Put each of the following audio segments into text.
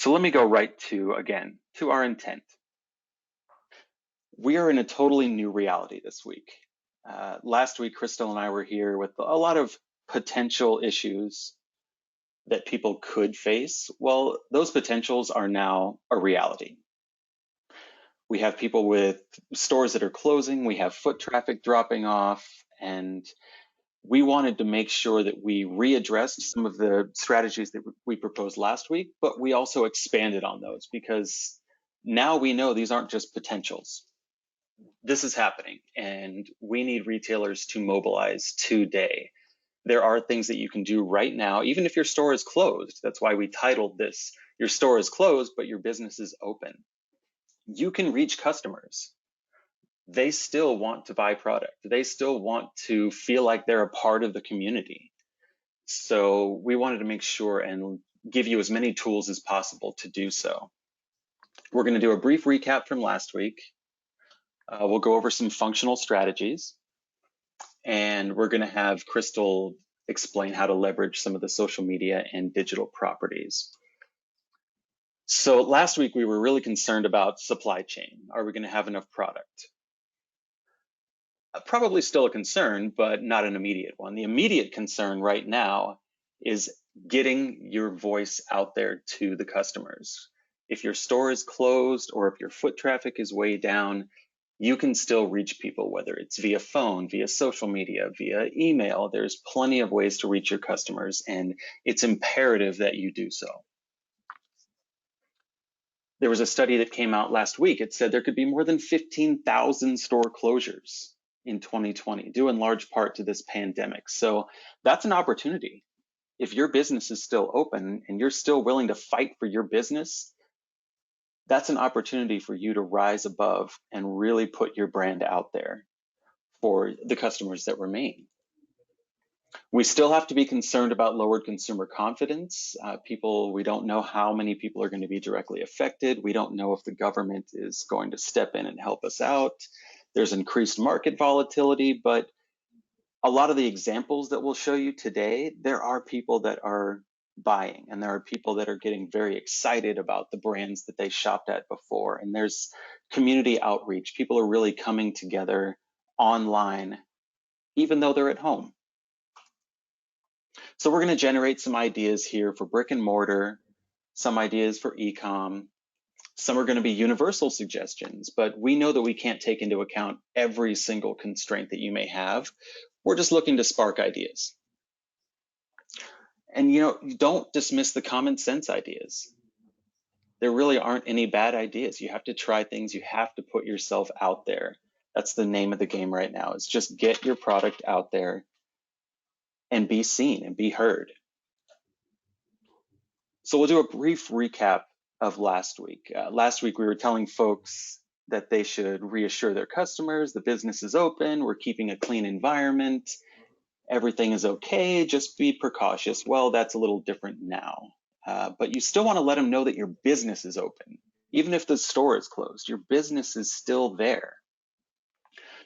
So let me go right to, again, to our intent. We are in a totally new reality this week. Last week, Crystal and I were here with a lot of potential issues that people could face. Well, those potentials are now a reality. We have people with stores that are closing, we have foot traffic dropping off, and we wanted to make sure that we readdressed some of the strategies that we proposed last week, but we also expanded on those because now we know these aren't just potentials. This is happening, and we need retailers to mobilize today. There are things that you can do right now, even if your store is closed. That's why we titled this, Your Store is Closed, but Your Business is Open. You can reach customers. They still want to buy product. They still want to feel like they're a part of the community. So we wanted to make sure and give you as many tools as possible to do so. We're going to do a brief recap from last week. We'll go over some functional strategies, and we're going to have Crystal explain how to leverage some of the social media and digital properties. So last week we were really concerned about supply chain. Are we going to have enough product? Probably still a concern, but not an immediate one. The immediate concern right now is getting your voice out there to the customers. If your store is closed or if your foot traffic is way down, you can still reach people, whether it's via phone, via social media, via email. There's plenty of ways to reach your customers, and it's imperative that you do so. There was a study that came out last week. It said there could be more than 15,000 store closures in 2020, due in large part to this pandemic. So that's an opportunity. If your business is still open and you're still willing to fight for your business, that's an opportunity for you to rise above and really put your brand out there for the customers that remain. We still have to be concerned about lowered consumer confidence. We don't know how many people are going to be directly affected. We don't know if the government is going to step in and help us out. There's increased market volatility, but a lot of the examples that we'll show you today, there are people that are buying, and there are people that are getting very excited about the brands that they shopped at before. And there's community outreach. People are really coming together online, even though they're at home. So we're going to generate some ideas here for brick and mortar, some ideas for e-com. Some are going to be universal suggestions, but we know that we can't take into account every single constraint that you may have. We're just looking to spark ideas. And don't dismiss the common sense ideas. There really aren't any bad ideas. You have to try things. You have to put yourself out there. That's the name of the game right now, is just get your product out there and be seen and be heard. So we'll do a brief recap of last week. Last week, we were telling folks that they should reassure their customers, the business is open, we're keeping a clean environment, everything is okay, just be precautious. Well, that's a little different now, but you still want to let them know that your business is open. Even if the store is closed, your business is still there.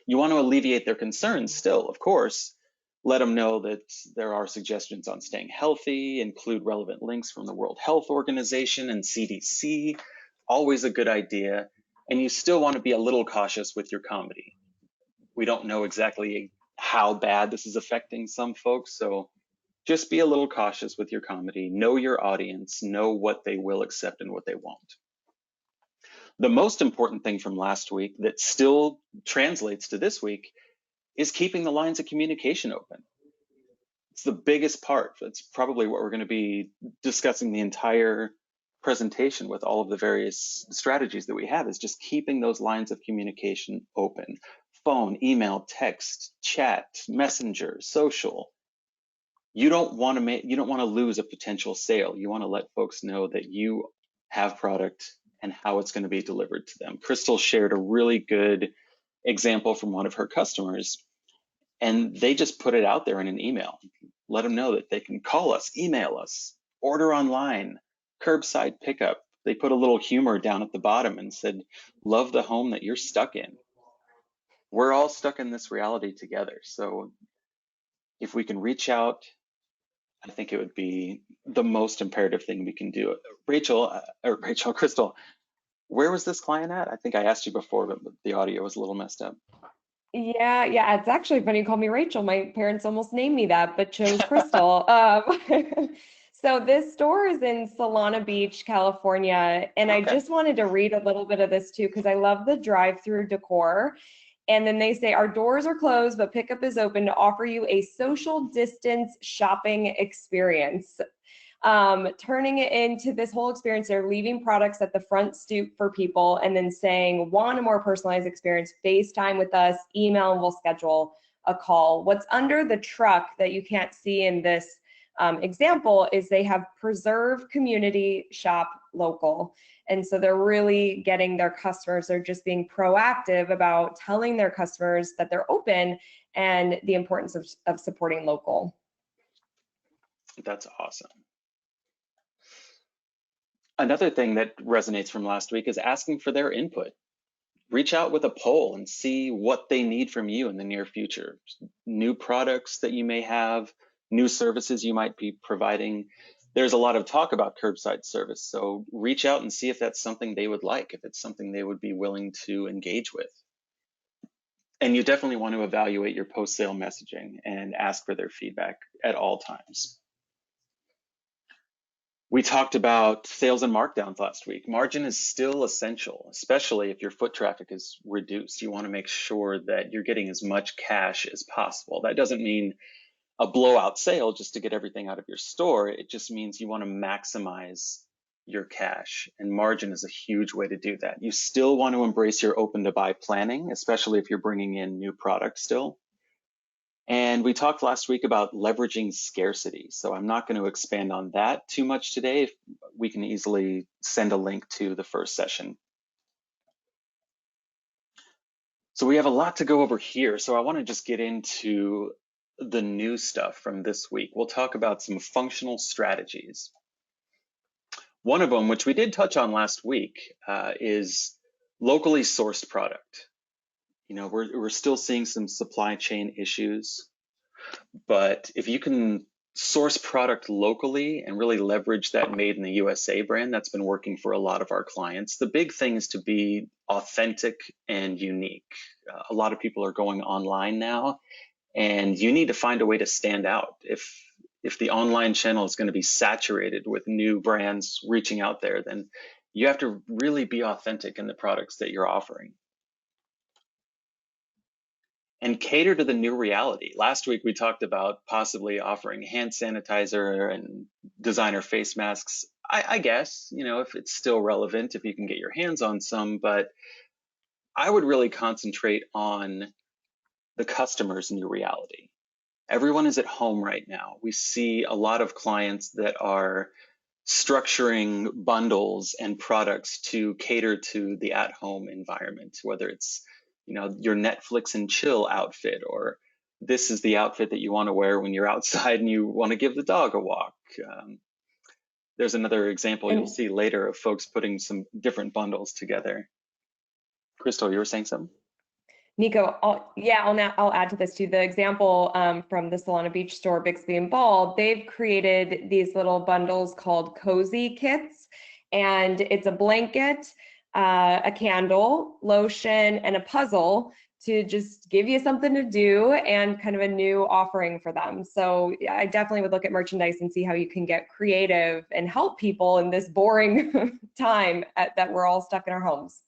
You want to alleviate their concerns still, of course. Let them know that there are suggestions on staying healthy, include relevant links from the World Health Organization and CDC, always a good idea. And you still want to be a little cautious with your comedy. We don't know exactly how bad this is affecting some folks, so just be a little cautious with your comedy. Know your audience, know what they will accept and what they won't. The most important thing from last week that still translates to this week is keeping the lines of communication open. It's the biggest part. It's probably what we're going to be discussing the entire presentation with all of the various strategies that we have, is just keeping those lines of communication open. Phone, email, text, chat, messenger, social. You don't want to lose a potential sale. You want to let folks know that you have product and how it's going to be delivered to them. Crystal shared a really good example from one of her customers, and they just put it out there in an email. Let them know that they can call us, email us, order online, curbside pickup. They put a little humor down at the bottom and said, love the home that you're stuck in. We're all stuck in this reality together. So if we can reach out I think it would be the most imperative thing we can do. Rachel, Crystal, where was this client at? I think I asked you before, but the audio was a little messed up. Yeah, yeah, it's actually funny you call me Rachel. My parents almost named me that, but chose Crystal. So this store is in Solana Beach, California, and I Okay. just wanted to read a little bit of this too because I love the drive-through decor. And then they say our doors are closed, but pickup is open to offer you a social distance shopping experience, turning it into this whole experience. They're leaving products at the front stoop for people and then saying, want a more personalized experience, FaceTime with us, email, and we'll schedule a call. What's under the truck that you can't see in this example is they have preserve community, shop local. And so they're really getting their customers, they're just being proactive about telling their customers that they're open and the importance of supporting local. That's awesome. Another thing that resonates from last week is asking for their input. Reach out with a poll and see what they need from you in the near future. New products that you may have, new services you might be providing. There's a lot of talk about curbside service, so reach out and see if that's something they would like, if it's something they would be willing to engage with. And you definitely want to evaluate your post-sale messaging and ask for their feedback at all times. We talked about sales and markdowns last week. Margin is still essential, especially if your foot traffic is reduced. You want to make sure that you're getting as much cash as possible. That doesn't mean a blowout sale just to get everything out of your store. It just means you want to maximize your cash, and margin is a huge way to do that. You still want to embrace your open to buy planning, especially if you're bringing in new products still. And we talked last week about leveraging scarcity. So I'm not going to expand on that too much today. We can easily send a link to the first session. So we have a lot to go over here. So I want to just get into the new stuff from this week. We'll talk about some functional strategies. One of them, which we did touch on last week, is locally sourced product. You know, we're still seeing some supply chain issues. But if you can source product locally and really leverage that made in the USA brand, that's been working for a lot of our clients. The big thing is to be authentic and unique. A lot of people are going online now, and you need to find a way to stand out. If the online channel is going to be saturated with new brands reaching out there, then you have to really be authentic in the products that you're offering and cater to the new reality. Last week, we talked about possibly offering hand sanitizer and designer face masks. I guess, you know, if it's still relevant, if you can get your hands on some, but I would really concentrate on the customer's new reality. Everyone is at home right now. We see a lot of clients that are structuring bundles and products to cater to the at-home environment, whether it's, you know, your Netflix and chill outfit, or this is the outfit that you want to wear when you're outside and you want to give the dog a walk. There's another example you'll And see later of folks putting some different bundles together. Crystal, you were saying something? Nico, I'll add to this too. The example from the Solana Beach store, Bixby and Ball, they've created these little bundles called cozy kits, and it's a blanket, a candle, lotion, and a puzzle to just give you something to do and kind of a new offering for them. So I definitely would look at merchandise and see how you can get creative and help people in this boring time that we're all stuck in our homes.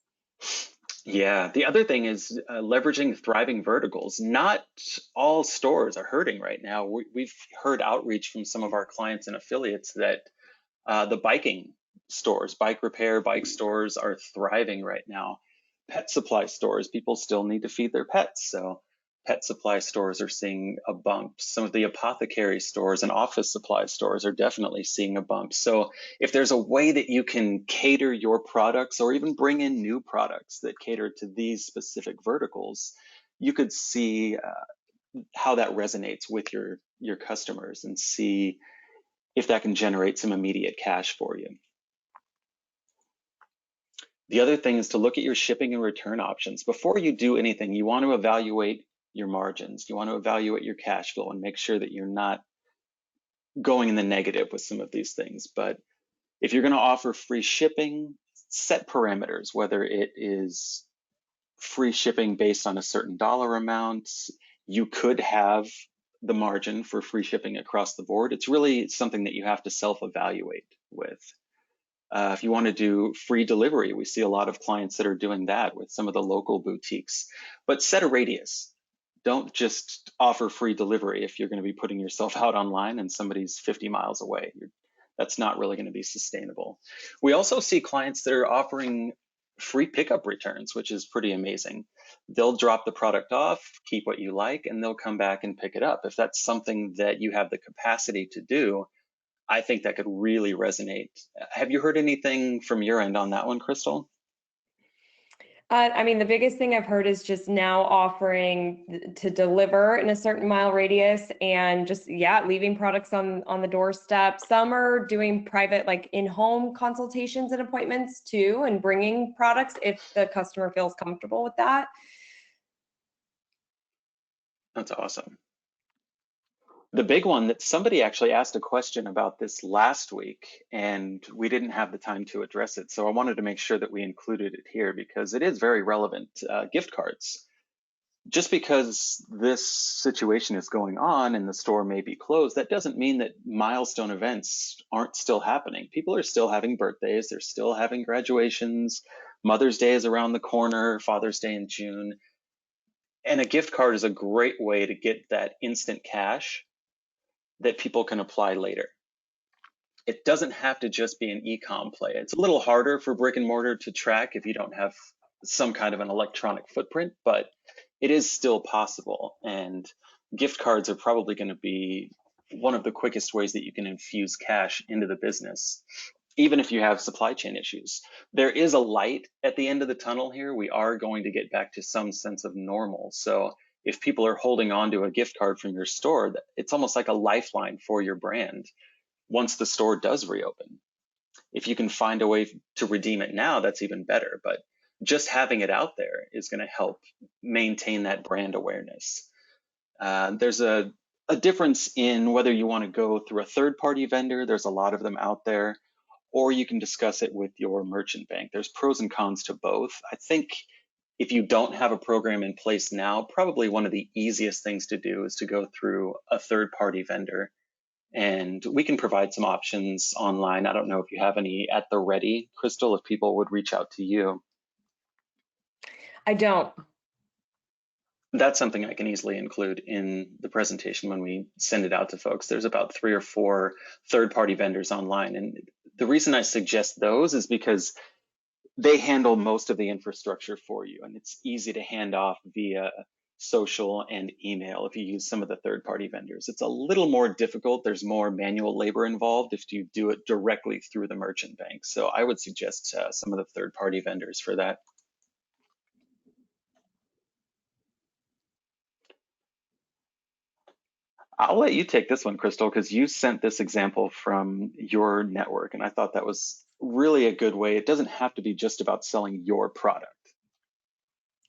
Yeah, the other thing is leveraging thriving verticals. Not all stores are hurting right now. We've heard outreach from some of our clients and affiliates that the biking stores, bike repair, bike stores are thriving right now. Pet supply stores, people still need to feed their pets. So pet supply stores are seeing a bump. Some of the apothecary stores and office supply stores are definitely seeing a bump. So if there's a way that you can cater your products or even bring in new products that cater to these specific verticals, you could see how that resonates with your customers and see if that can generate some immediate cash for you. The other thing is to look at your shipping and return options. Before you do anything, you want to evaluate your margins. You want to evaluate your cash flow and make sure that you're not going in the negative with some of these things. But if you're going to offer free shipping, set parameters, whether it is free shipping based on a certain dollar amount. You could have the margin for free shipping across the board. It's really something that you have to self-evaluate with. If you want to do free delivery, we see a lot of clients that are doing that with some of the local boutiques, but set a radius. Don't just offer free delivery if you're going to be putting yourself out online and somebody's 50 miles away. That's not really going to be sustainable. We also see clients that are offering free pickup returns, which is pretty amazing. They'll drop the product off, keep what you like, and they'll come back and pick it up. If that's something that you have the capacity to do, I think that could really resonate. Have you heard anything from your end on that one, Crystal? I mean, the biggest thing I've heard is just now offering to deliver in a certain mile radius and just, yeah, leaving products on the doorstep. Some are doing private, like in-home consultations and appointments too, and bringing products if the customer feels comfortable with that. That's awesome. The big one that somebody actually asked a question about this last week, and we didn't have the time to address it. So I wanted to make sure that we included it here because it is very relevant. Gift cards. Just because this situation is going on and the store may be closed, that doesn't mean that milestone events aren't still happening. People are still having birthdays, they're still having graduations. Mother's Day is around the corner, Father's Day in June. And a gift card is a great way to get that instant cash that people can apply later. It doesn't have to just be an e-com play. It's a little harder for brick and mortar to track if you don't have some kind of an electronic footprint, but it is still possible. And gift cards are probably going to be one of the quickest ways that you can infuse cash into the business, even if you have supply chain issues. There is a light at the end of the tunnel here. We are going to get back to some sense of normal. So if people are holding on to a gift card from your store, it's almost like a lifeline for your brand once the store does reopen. If you can find a way to redeem it now, that's even better. But just having it out there is going to help maintain that brand awareness. There's a difference in whether you want to go through a third-party vendor. There's a lot of them out there, or you can discuss it with your merchant bank. There's pros and cons to both. I think if you don't have a program in place now, probably one of the easiest things to do is to go through a third-party vendor. And we can provide some options online. I don't know if you have any at the ready, Crystal, if people would reach out to you. I don't. That's something I can easily include in the presentation when we send it out to folks. There's about 3 or 4 third-party vendors online. And the reason I suggest those is because they handle most of the infrastructure for you. And it's easy to hand off via social and email if you use some of the third-party vendors. It's a little more difficult. There's more manual labor involved if you do it directly through the merchant bank. So I would suggest some of the third-party vendors for that. I'll let you take this one, Crystal, because you sent this example from your network, and I thought that was really a good way. It doesn't have to be just about selling your product.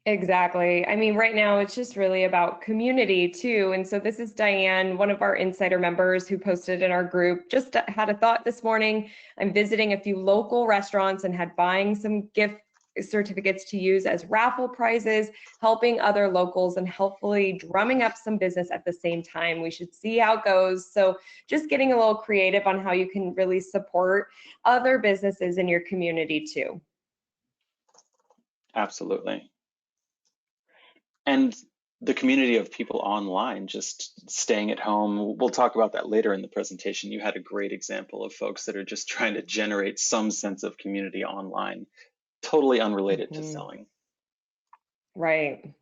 Exactly. I mean, right now it's just really about community too. And so this is Diane, one of our insider members who posted in our group, just had a thought this morning. I'm visiting a few local restaurants and had buying some gift certificates to use as raffle prizes, helping other locals and hopefully drumming up some business at the same time. We should see how it goes. So just getting a little creative on how you can really support other businesses in your community too. Absolutely. And the community of people online just staying at home. We'll talk about that later in the presentation. You had a great example of folks that are just trying to generate some sense of community online, totally unrelated to selling. Right.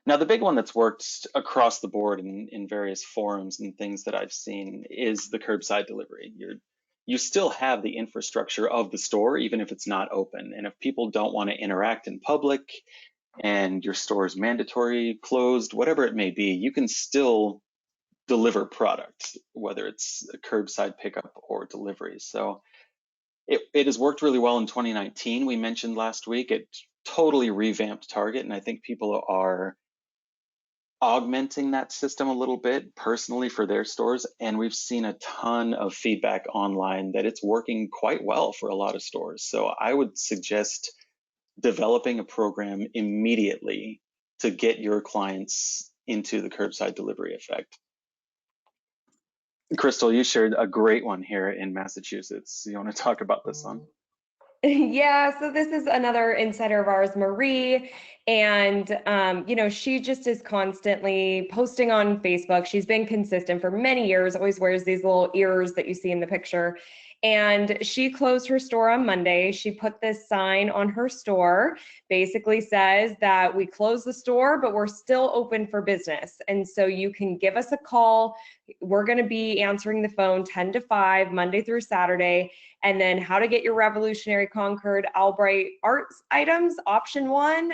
Now, the big one that's worked across the board in various forums and things that I've seen is the curbside delivery. You still have the infrastructure of the store, even if it's not open. And if people don't want to interact in public, and your store is mandatory, closed, whatever it may be, you can still deliver product, whether it's a curbside pickup or delivery. So it has worked really well in 2019. We mentioned last week, it totally revamped Target, and I think people are augmenting that system a little bit personally for their stores, and we've seen a ton of feedback online that it's working quite well for a lot of stores. So I would suggest developing a program immediately to get your clients into the curbside delivery effect. Crystal, you shared a great one here in Massachusetts. You want to talk about this one? Yeah, so this is another insider of ours, Marie, and she just is constantly posting on Facebook. She's been consistent for many years, always wears these little ears that you see in the picture. And she closed her store on Monday. She put this sign on her store, basically says that we closed the store, but we're still open for business. And so you can give us a call. We're going to be answering the phone 10 to 5, Monday through Saturday. And then how to get your Revolutionary Concord Albright arts items. Option 1,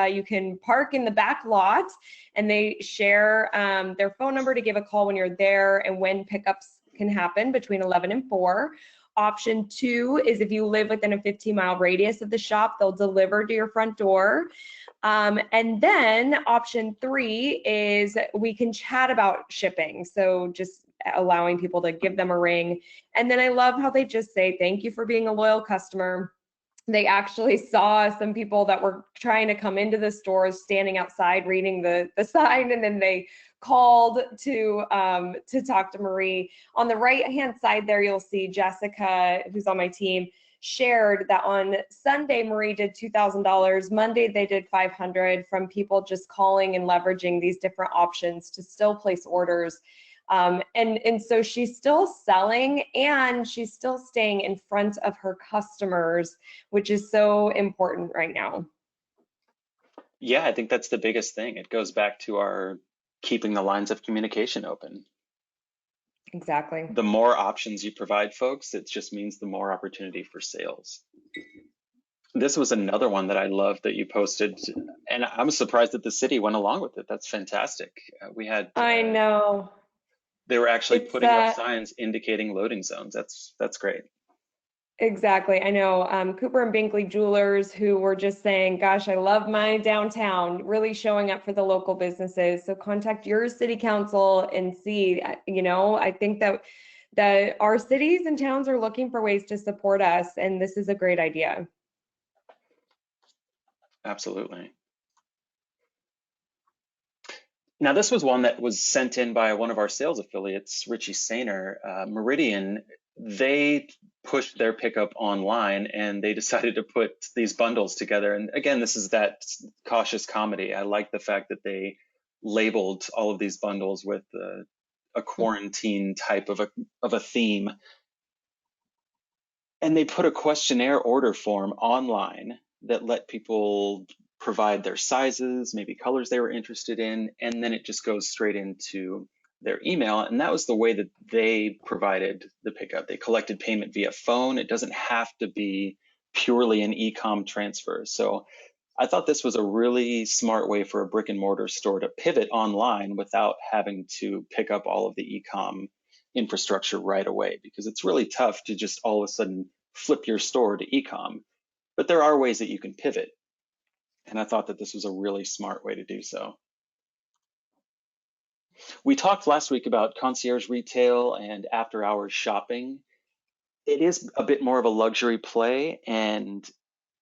you can park in the back lot, and they share their phone number to give a call when you're there and when pickups can happen between 11 and 4. Option 2 is if you live within a 15-mile radius of the shop, they'll deliver to your front door. And then option 3 is we can chat about shipping. So just allowing people to give them a ring. And then I love how they just say, thank you for being a loyal customer. They actually saw some people that were trying to come into the stores standing outside reading the sign, and then they called to talk to Marie. On the right-hand side there, you'll see Jessica, who's on my team, shared that on Sunday, Marie did $2,000. Monday, they did 500 from people just calling and leveraging these different options to still place orders. And so she's still selling, and she's still staying in front of her customers, which is so important right now. Yeah, I think that's the biggest thing. It goes back to our keeping the lines of communication open. Exactly. The more options you provide folks, it just means the more opportunity for sales. This was another one that I loved that you posted, and I'm surprised that the city went along with it. That's fantastic. We had I know. they were actually It's putting up signs indicating loading zones. That's great. exactly. I know Cooper and Binkley Jewelers, who were just saying, gosh, I love my downtown, really showing up for the local businesses. So contact your city council and see, I think that our cities and towns are looking for ways to support us, and this is a great idea. Absolutely. Now, this was one that was sent in by one of our sales affiliates, Richie Sainer, Meridian. They pushed their pickup online, and they decided to put these bundles together. And again, this is that cautious comedy. I like the fact that they labeled all of these bundles with a quarantine type of a theme. And they put a questionnaire order form online that let people provide their sizes, maybe colors they were interested in, and then it just goes straight into their email. And that was the way that they provided the pickup. They collected payment via phone. It doesn't have to be purely an e-com transfer. So I thought this was a really smart way for a brick and mortar store to pivot online without having to pick up all of the e-com infrastructure right away, because it's really tough to just all of a sudden flip your store to e-com. But there are ways that you can pivot. And I thought that this was a really smart way to do so. We talked last week about concierge retail and after hours shopping. It is a bit more of a luxury play, and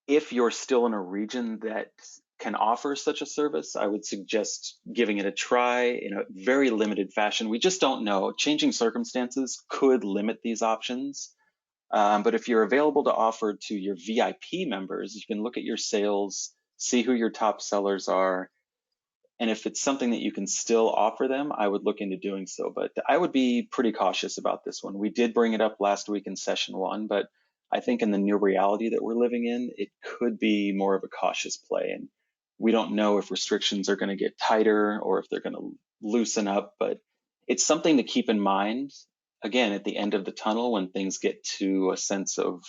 if you're still in a region that can offer such a service, I would suggest giving it a try in a very limited fashion. We just don't know. Changing circumstances could limit these options. But if you're available to offer to your VIP members, you can look at your sales, see who your top sellers are, and if it's something that you can still offer them, I would look into doing so. But I would be pretty cautious about this one. We did bring it up last week in session 1, but I think in the new reality that we're living in, it could be more of a cautious play. And we don't know if restrictions are going to get tighter or if they're going to loosen up, but it's something to keep in mind, again, at the end of the tunnel when things get to a sense of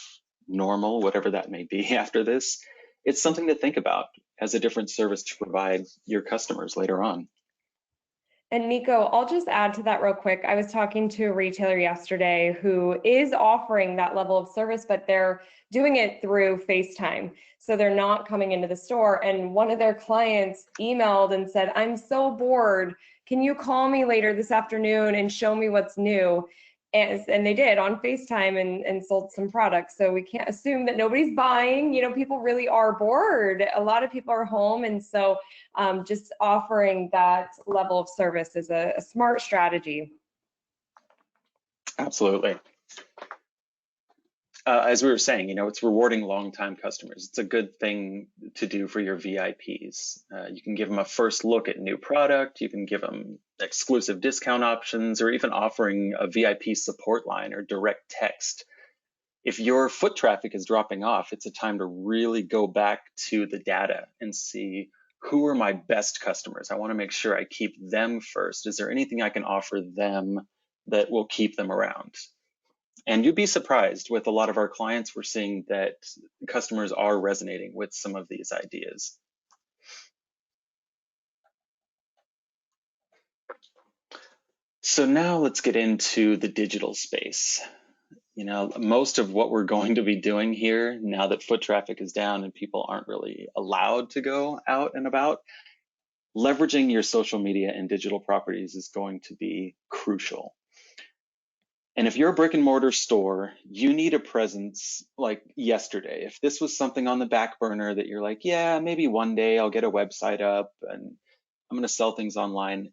normal, whatever that may be after this. It's something to think about as a different service to provide your customers later on. And Nico, I'll just add to that real quick. I was talking to a retailer yesterday who is offering that level of service, but they're doing it through FaceTime. So they're not coming into the store. And one of their clients emailed and said, I'm so bored. Can you call me later this afternoon and show me what's new? And they did on FaceTime and sold some products. So we can't assume that nobody's buying. You know, people really are bored. A lot of people are home. And so just offering that level of service is a smart strategy. Absolutely. As we were saying, it's rewarding longtime customers. It's a good thing to do for your VIPs. You can give them a first look at new product. You can give them exclusive discount options, or even offering a VIP support line or direct text. If your foot traffic is dropping off, it's a time to really go back to the data and see, who are my best customers? I want to make sure I keep them first. Is there anything I can offer them that will keep them around? And you'd be surprised, with a lot of our clients, we're seeing that customers are resonating with some of these ideas. So now let's get into the digital space. Most of what we're going to be doing here, now that foot traffic is down and people aren't really allowed to go out and about, leveraging your social media and digital properties is going to be crucial. And if you're a brick and mortar store, you need a presence like yesterday. If this was something on the back burner that you're like, yeah, maybe one day I'll get a website up and I'm going to sell things online,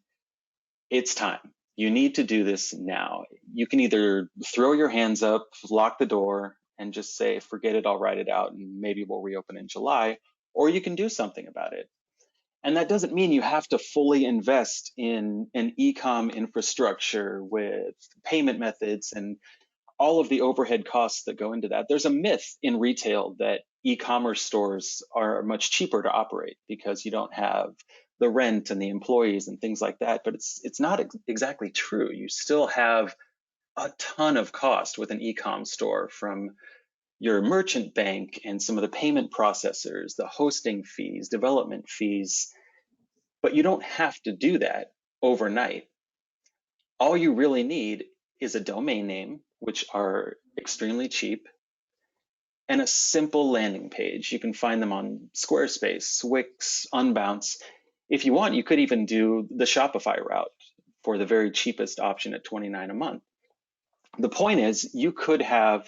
it's time. You need to do this now. You can either throw your hands up, lock the door, and just say, forget it, I'll write it out, and maybe we'll reopen in July, or you can do something about it. And that doesn't mean you have to fully invest in an e-com infrastructure with payment methods and all of the overhead costs that go into that. There's a myth in retail that e-commerce stores are much cheaper to operate because you don't have the rent and the employees and things like that, but it's not exactly true. You still have a ton of cost with an e-com store, from your merchant bank and some of the payment processors, the hosting fees, development fees, but you don't have to do that overnight. All you really need is a domain name, which are extremely cheap, and a simple landing page. You can find them on Squarespace, Wix, Unbounce. If you want, you could even do the Shopify route for the very cheapest option at $29 a month. The point is, you could have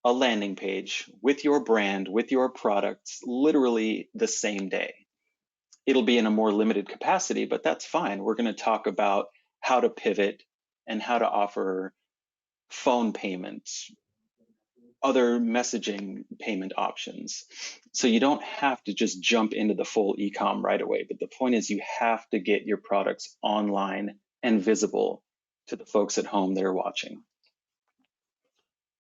a landing page with your brand, with your products, literally the same day. It'll be in a more limited capacity, but that's fine. We're going to talk about how to pivot and how to offer phone payments, other messaging payment options. So you don't have to just jump into the full e-com right away. But the point is, you have to get your products online and visible to the folks at home that are watching.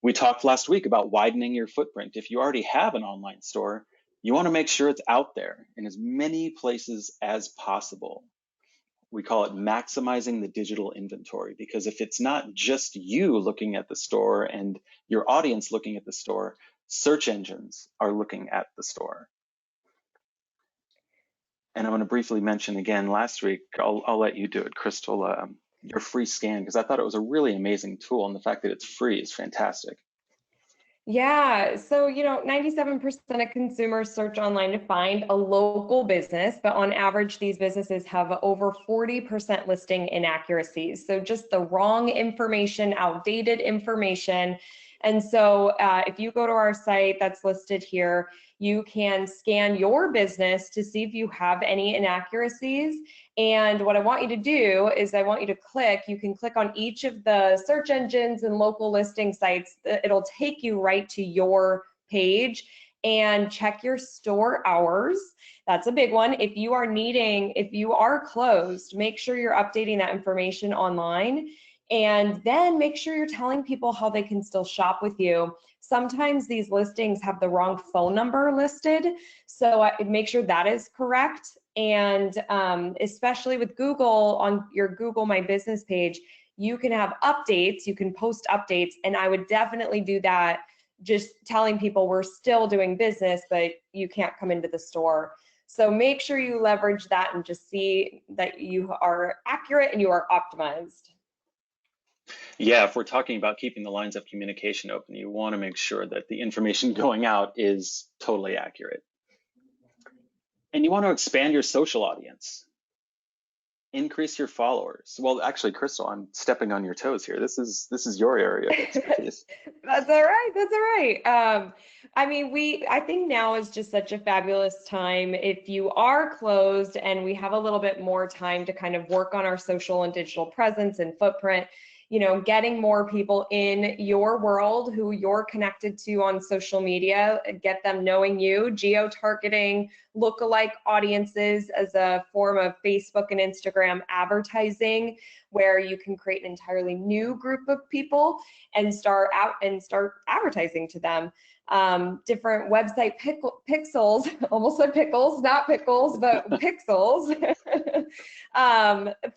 We talked last week about widening your footprint. If you already have an online store, you want to make sure it's out there in as many places as possible. We call it maximizing the digital inventory, because if it's not just you looking at the store and your audience looking at the store, search engines are looking at the store. And I'm going to briefly mention again, last week, I'll let you do it, Crystal, your free scan, because I thought it was a really amazing tool, and the fact that it's free is fantastic. Yeah, so 97% of consumers search online to find a local business, but on average, these businesses have over 40% listing inaccuracies. So just the wrong information, outdated information. And so if you go to our site that's listed here, you can scan your business to see if you have any inaccuracies. And what I want you to do is you can click on each of the search engines and local listing sites. It'll take you right to your page and check your store hours. That's a big one. If you are closed, make sure you're updating that information online. And then make sure you're telling people how they can still shop with you. Sometimes these listings have the wrong phone number listed, so make sure that is correct. And especially with Google, on your Google My Business page, you can have updates, you can post updates, and I would definitely do that, just telling people we're still doing business, but you can't come into the store. So make sure you leverage that and just see that you are accurate and you are optimized. Yeah, if we're talking about keeping the lines of communication open, you want to make sure that the information going out is totally accurate. And you want to expand your social audience. Increase your followers. Well, actually, Crystal, I'm stepping on your toes here. This is your area of expertise. That's all right. That's all right. I mean, I think now is just such a fabulous time. If you are closed and we have a little bit more time to kind of work on our social and digital presence and footprint, getting more people in your world who you're connected to on social media, get them knowing you, geo-targeting, lookalike audiences as a form of Facebook and Instagram advertising, where you can create an entirely new group of people and start advertising to them. Different website pixels, almost said pickles, not pickles, but pixels.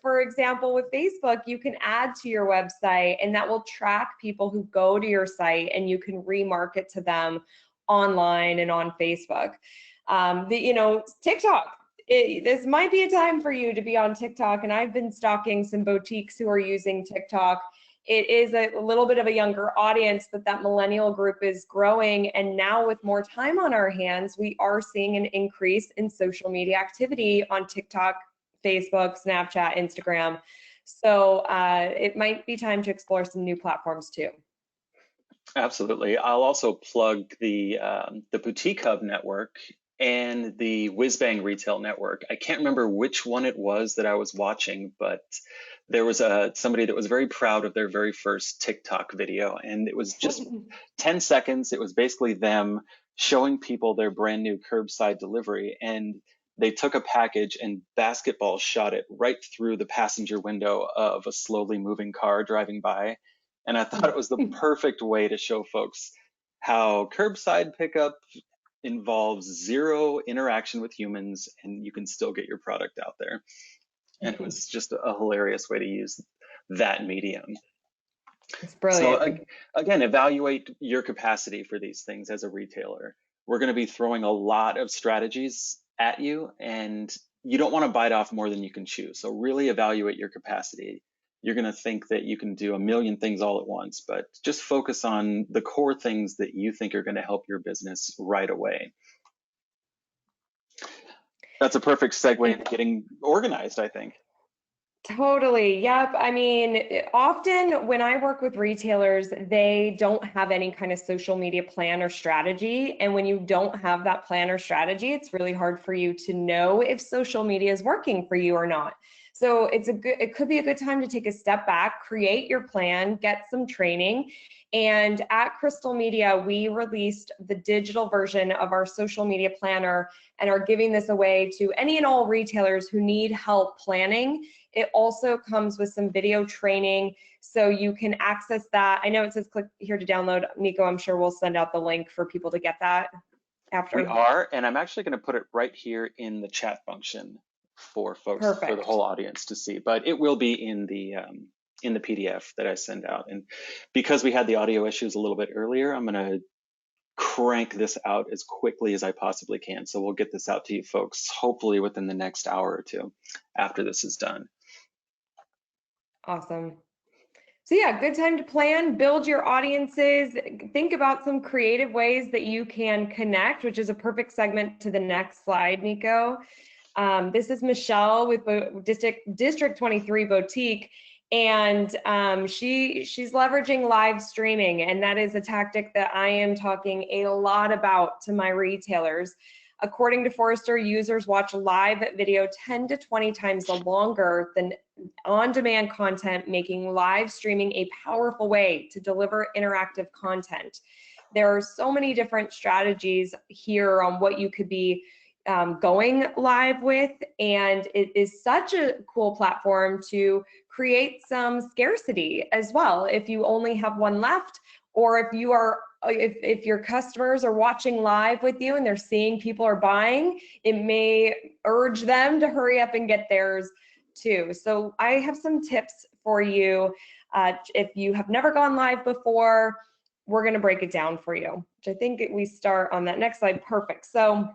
For example, with Facebook, you can add to your website and that will track people who go to your site and you can remarket to them online and on Facebook. TikTok. This might be a time for you to be on TikTok, and I've been stalking some boutiques who are using TikTok. It is a little bit of a younger audience, but that millennial group is growing. And now with more time on our hands, we are seeing an increase in social media activity on TikTok, Facebook, Snapchat, Instagram. So it might be time to explore some new platforms too. Absolutely. I'll also plug the Boutique Hub network and the Whizbang Retail Network. I can't remember which one it was that I was watching, but there was somebody that was very proud of their very first TikTok video, and it was just 10 seconds. It was basically them showing people their brand new curbside delivery, and they took a package and basketball shot it right through the passenger window of a slowly moving car driving by. And I thought it was the perfect way to show folks how curbside pickup involves zero interaction with humans and you can still get your product out there. And it was just a hilarious way to use that medium. It's brilliant. So again, evaluate your capacity for these things as a retailer. We're going to be throwing a lot of strategies at you, and you don't want to bite off more than you can chew. So really evaluate your capacity. You're going to think that you can do a million things all at once, but just focus on the core things that you think are going to help your business right away. That's a perfect segue into getting organized, I think. Totally. Yep. I mean, often when I work with retailers, they don't have any kind of social media plan or strategy. And when you don't have that plan or strategy, it's really hard for you to know if social media is working for you or not. So it could be a good time to take a step back, create your plan, get some training. And at Crystal Media, we released the digital version of our social media planner and are giving this away to any and all retailers who need help planning. It also comes with some video training, so you can access that. I know it says click here to download. Nico, I'm sure we'll send out the link for people to get that after. We are, and I'm actually going to put it right here in the chat function for folks, Perfect. for the whole audience to see, but it will be in the PDF that I send out. And because we had the audio issues a little bit earlier, I'm going to crank this out as quickly as I possibly can. So we'll get this out to you folks, hopefully within the next hour or two after this is done. Awesome. So yeah, good time to plan, build your audiences, think about some creative ways that you can connect, which is a perfect segment to the next slide, Nico. This is Michelle with District 23 Boutique, and she's leveraging live streaming, and that is a tactic that I am talking a lot about to my retailers. According to Forrester, users watch live video 10 to 20 times longer than on-demand content, making live streaming a powerful way to deliver interactive content. There are so many different strategies here on what you could be going live with, and it is such a cool platform to create some scarcity as well. If you only have one left, or if your customers are watching live with you and they're seeing people are buying, it may urge them to hurry up and get theirs too. So I have some tips for you. If you have never gone live before, we're going to break it down for you, which I think we start on that next slide. Perfect. So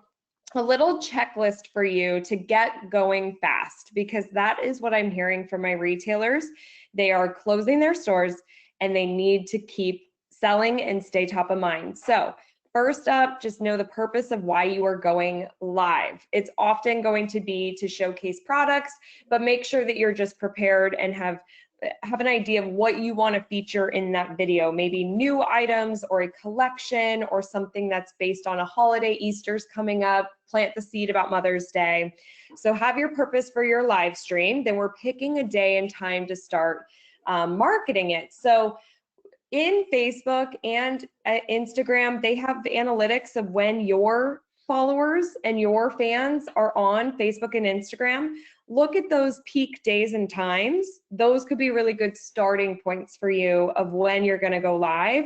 a little checklist for you to get going fast, because that is what I'm hearing from my retailers. They are closing their stores and they need to keep selling and stay top of mind. So first up, just know the purpose of why you are going live. It's often going to be to showcase products, but make sure that you're just prepared and have an idea of what you want to feature in that video, maybe new items or a collection or something that's based on a holiday. Easter's coming up, plant the seed about Mother's Day. So have your purpose for your live stream. Then we're picking a day and time to start marketing it. So in Facebook and Instagram, they have analytics of when your followers and your fans are on Facebook and Instagram. Look at those peak days and times. Those could be really good starting points for you of when you're going to go live.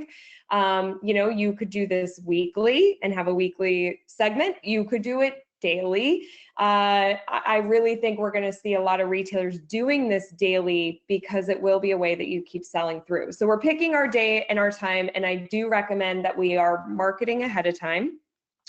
You could do this weekly and have a weekly segment. You could do it daily. I really think we're going to see a lot of retailers doing this daily because it will be a way that you keep selling through. So we're picking our day and our time, and I do recommend that we are marketing ahead of time.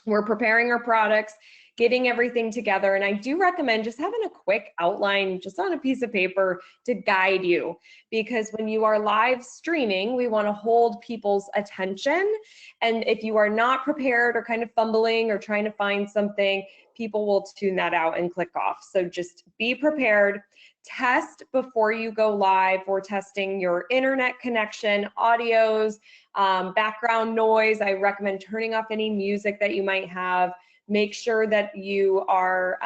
We're preparing our products, getting everything together, and I do recommend just having a quick outline just on a piece of paper to guide you, because when you are live streaming, we want to hold people's attention, and if you are not prepared or kind of fumbling or trying to find something, people will tune that out and click off. So just be prepared. Test before you go live. We're testing your internet connection, audios, background noise. I recommend turning off any music that you might have. Make sure that you are,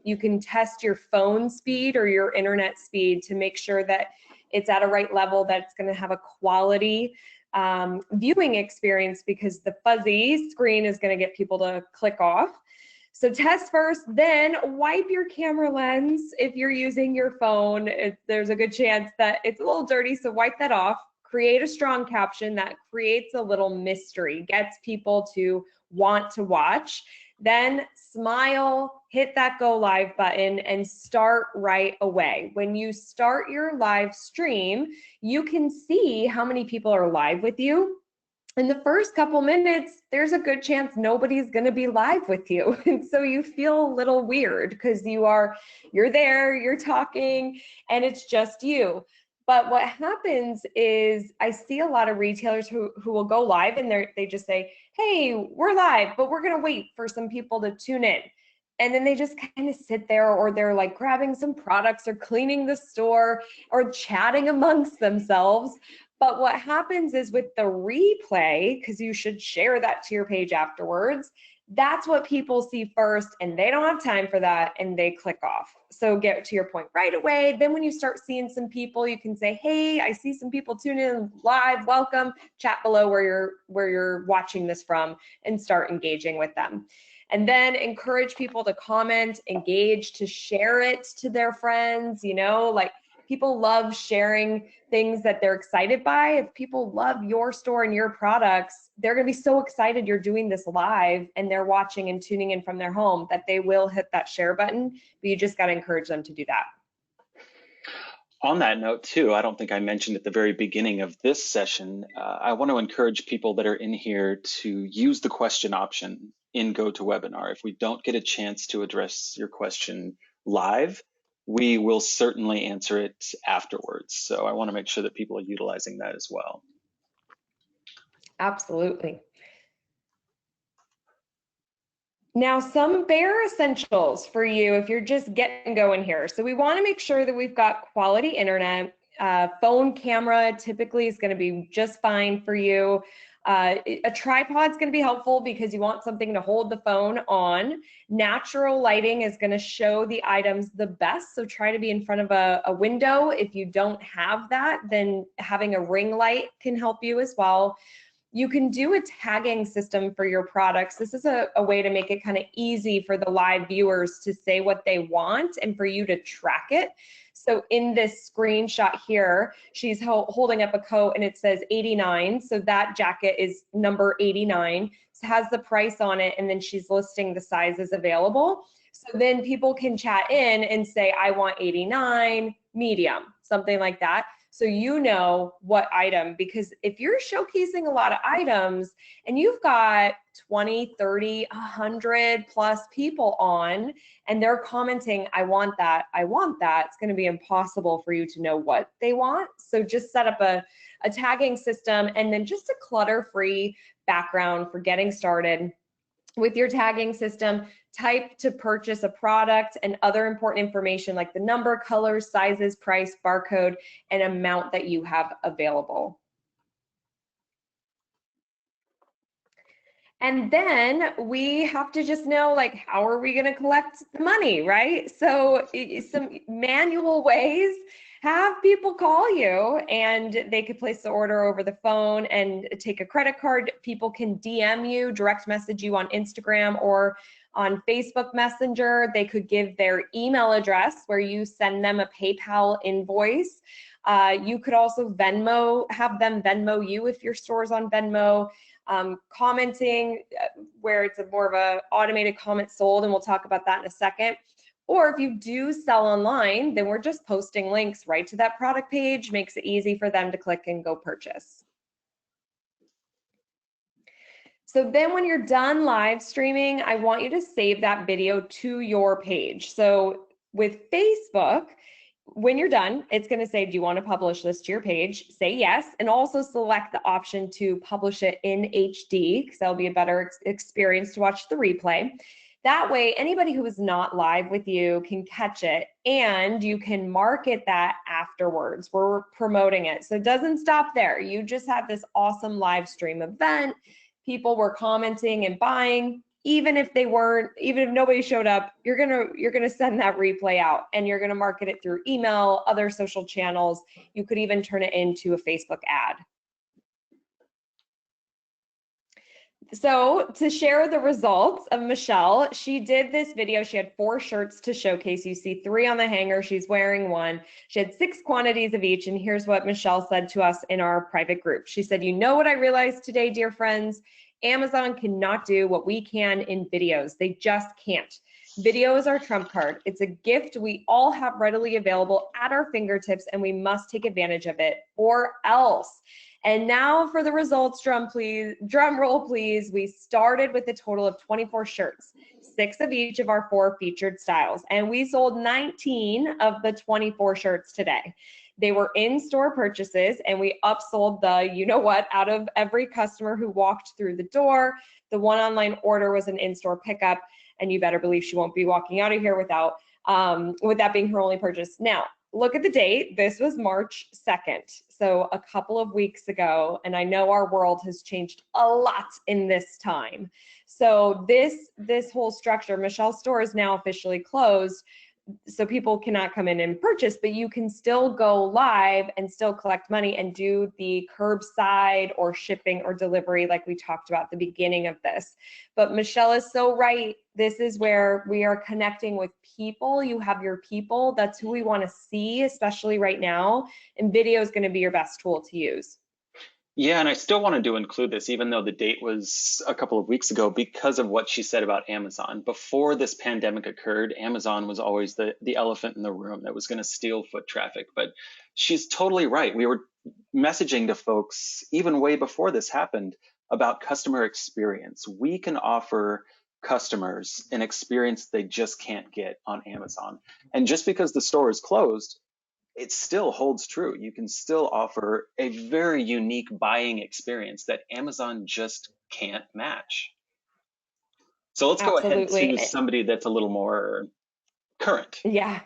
you can test your phone speed or your internet speed to make sure that it's at a right level, that it's going to have a quality viewing experience, because the fuzzy screen is going to get people to click off. So test first, then wipe your camera lens. If you're using your phone, there's a good chance that it's a little dirty, so wipe that off. Create a strong caption that creates a little mystery, gets people to want to watch. Then smile, hit that go live button, and start right away. When you start your live stream, you can see how many people are live with you. In the first couple minutes, there's a good chance nobody's going to be live with you. And so you feel a little weird because you're there, you're talking, and it's just you. But what happens is I see a lot of retailers who will go live and they just say, hey, we're live, but we're going to wait for some people to tune in. And then they just kind of sit there, or they're like grabbing some products or cleaning the store or chatting amongst themselves. But what happens is with the replay, because you should share that to your page afterwards, that's what people see first, and they don't have time for that, and they click off. So get to your point right away. Then when you start seeing some people, you can say, hey, I see some people tune in live, welcome, chat below where you're watching this from, and start engaging with them. And then encourage people to comment, engage, to share it to their friends. Like, people love sharing things that they're excited by. If people love your store and your products, they're going to be so excited you're doing this live and they're watching and tuning in from their home that they will hit that share button, but you just got to encourage them to do that. On that note too, I don't think I mentioned at the very beginning of this session, I want to encourage people that are in here to use the question option in GoToWebinar. If we don't get a chance to address your question live, we will certainly answer it afterwards. So I want to make sure that people are utilizing that as well. Absolutely. Now, some bare essentials for you if you're just getting going here. So we want to make sure that we've got quality internet. Phone camera typically is going to be just fine for you. A tripod is going to be helpful because you want something to hold the phone on. Natural lighting is going to show the items the best, so try to be in front of a window. If you don't have that, then having a ring light can help you as well. You can do a tagging system for your products. This is a way to make it kind of easy for the live viewers to say what they want and for you to track it. So in this screenshot here, she's holding up a coat and it says 89. So that jacket is number 89. It has the price on it, and then she's listing the sizes available. So then people can chat in and say, I want 89, medium, something like that. so you know what item, because if you're showcasing a lot of items and you've got 20, 30, 100 plus people on, and they're commenting, I want that, it's going to be impossible for you to know what they want. So just set up a tagging system, and then just a clutter-free background for getting started. With your tagging system, type to purchase a product and other important information like the number, colors, sizes, price, barcode, and amount that you have available. And then we have to just know, like, how are we going to collect the money, right? So some manual ways. Have people call you, and they could place the order over the phone and take a credit card. People can DM you, direct message you on Instagram or on Facebook Messenger. They could give their email address where you send them a PayPal invoice. You could also have them Venmo you if your store's on Venmo. Commenting where it's more of a automated comment sold, and we'll talk about that in a second. Or if you do sell online, then we're just posting links right to that product page, makes it easy for them to click and go purchase. So then when you're done live streaming, I want you to save that video to your page. So with Facebook, when you're done, it's going to say, do you want to publish this to your page? Say yes, and also select the option to publish it in HD, because that'll be a better experience to watch the replay. That way, anybody who is not live with you can catch it, and you can market that afterwards. We're promoting it. So it doesn't stop there. You just had this awesome live stream event. People were commenting and buying. Even if nobody showed up, you're gonna send that replay out, and you're gonna market it through email, other social channels. You could even turn it into a Facebook ad. So to share the results of Michelle, she did this video. She had 4 shirts to showcase. You see 3 on the hanger. She's wearing 1. She had 6 quantities of each. And here's what Michelle said to us in our private group. She said, you know what I realized today, dear friends? Amazon cannot do what we can in videos. They just can't. Video is our trump card. It's a gift we all have readily available at our fingertips, and we must take advantage of it, or else. And now for the results, drum roll, please. We started with a total of 24 shirts, 6 of each of our 4 featured styles, and we sold 19 of the 24 shirts today. They were in-store purchases, and we upsold the, you know what, out of every customer who walked through the door. The one online order was an in-store pickup, and you better believe she won't be walking out of here without with that being her only purchase. Now, look at the date. This was March 2nd, so a couple of weeks ago, and I know our world has changed a lot in this time. So this whole structure, Michelle's store is now officially closed, so people cannot come in and purchase, but you can still go live and still collect money and do the curbside or shipping or delivery like we talked about at the beginning of this. But Michelle is so right. This is where we are connecting with people. You have your people. That's who we want to see, especially right now. And video is going to be your best tool to use. Yeah, and I still wanted to include this, even though the date was a couple of weeks ago, because of what she said about Amazon. Before this pandemic occurred, Amazon was always the elephant in the room that was going to steal foot traffic. But she's totally right. We were messaging to folks even way before this happened about customer experience. We can offer customers an experience they just can't get on Amazon. And just because the store is closed, it still holds true. You can still offer a very unique buying experience that Amazon just can't match. So let's go ahead to somebody that's a little more current. Yeah,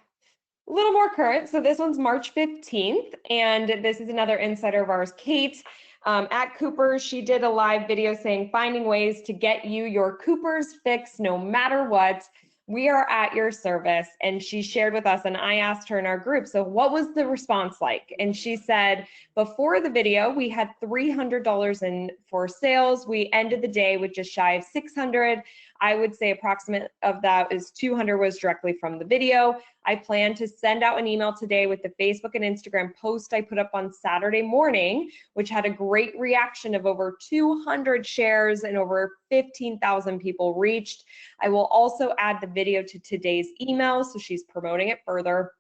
a little more current. So this one's March 15th, and this is another insider of ours, Kate. At Cooper's, she did a live video saying, finding ways to get you your Cooper's fix no matter what. We are at your service. And she shared with us, and I asked her in our group, so what was the response like? And she said, before the video, we had $300 in for sales. We ended the day with just shy of 600. I would say approximate of that is 200 was directly from the video. I plan to send out an email today with the Facebook and Instagram post I put up on Saturday morning, which had a great reaction of over 200 shares and over 15,000 people reached. I will also add the video to today's email, so she's promoting it further.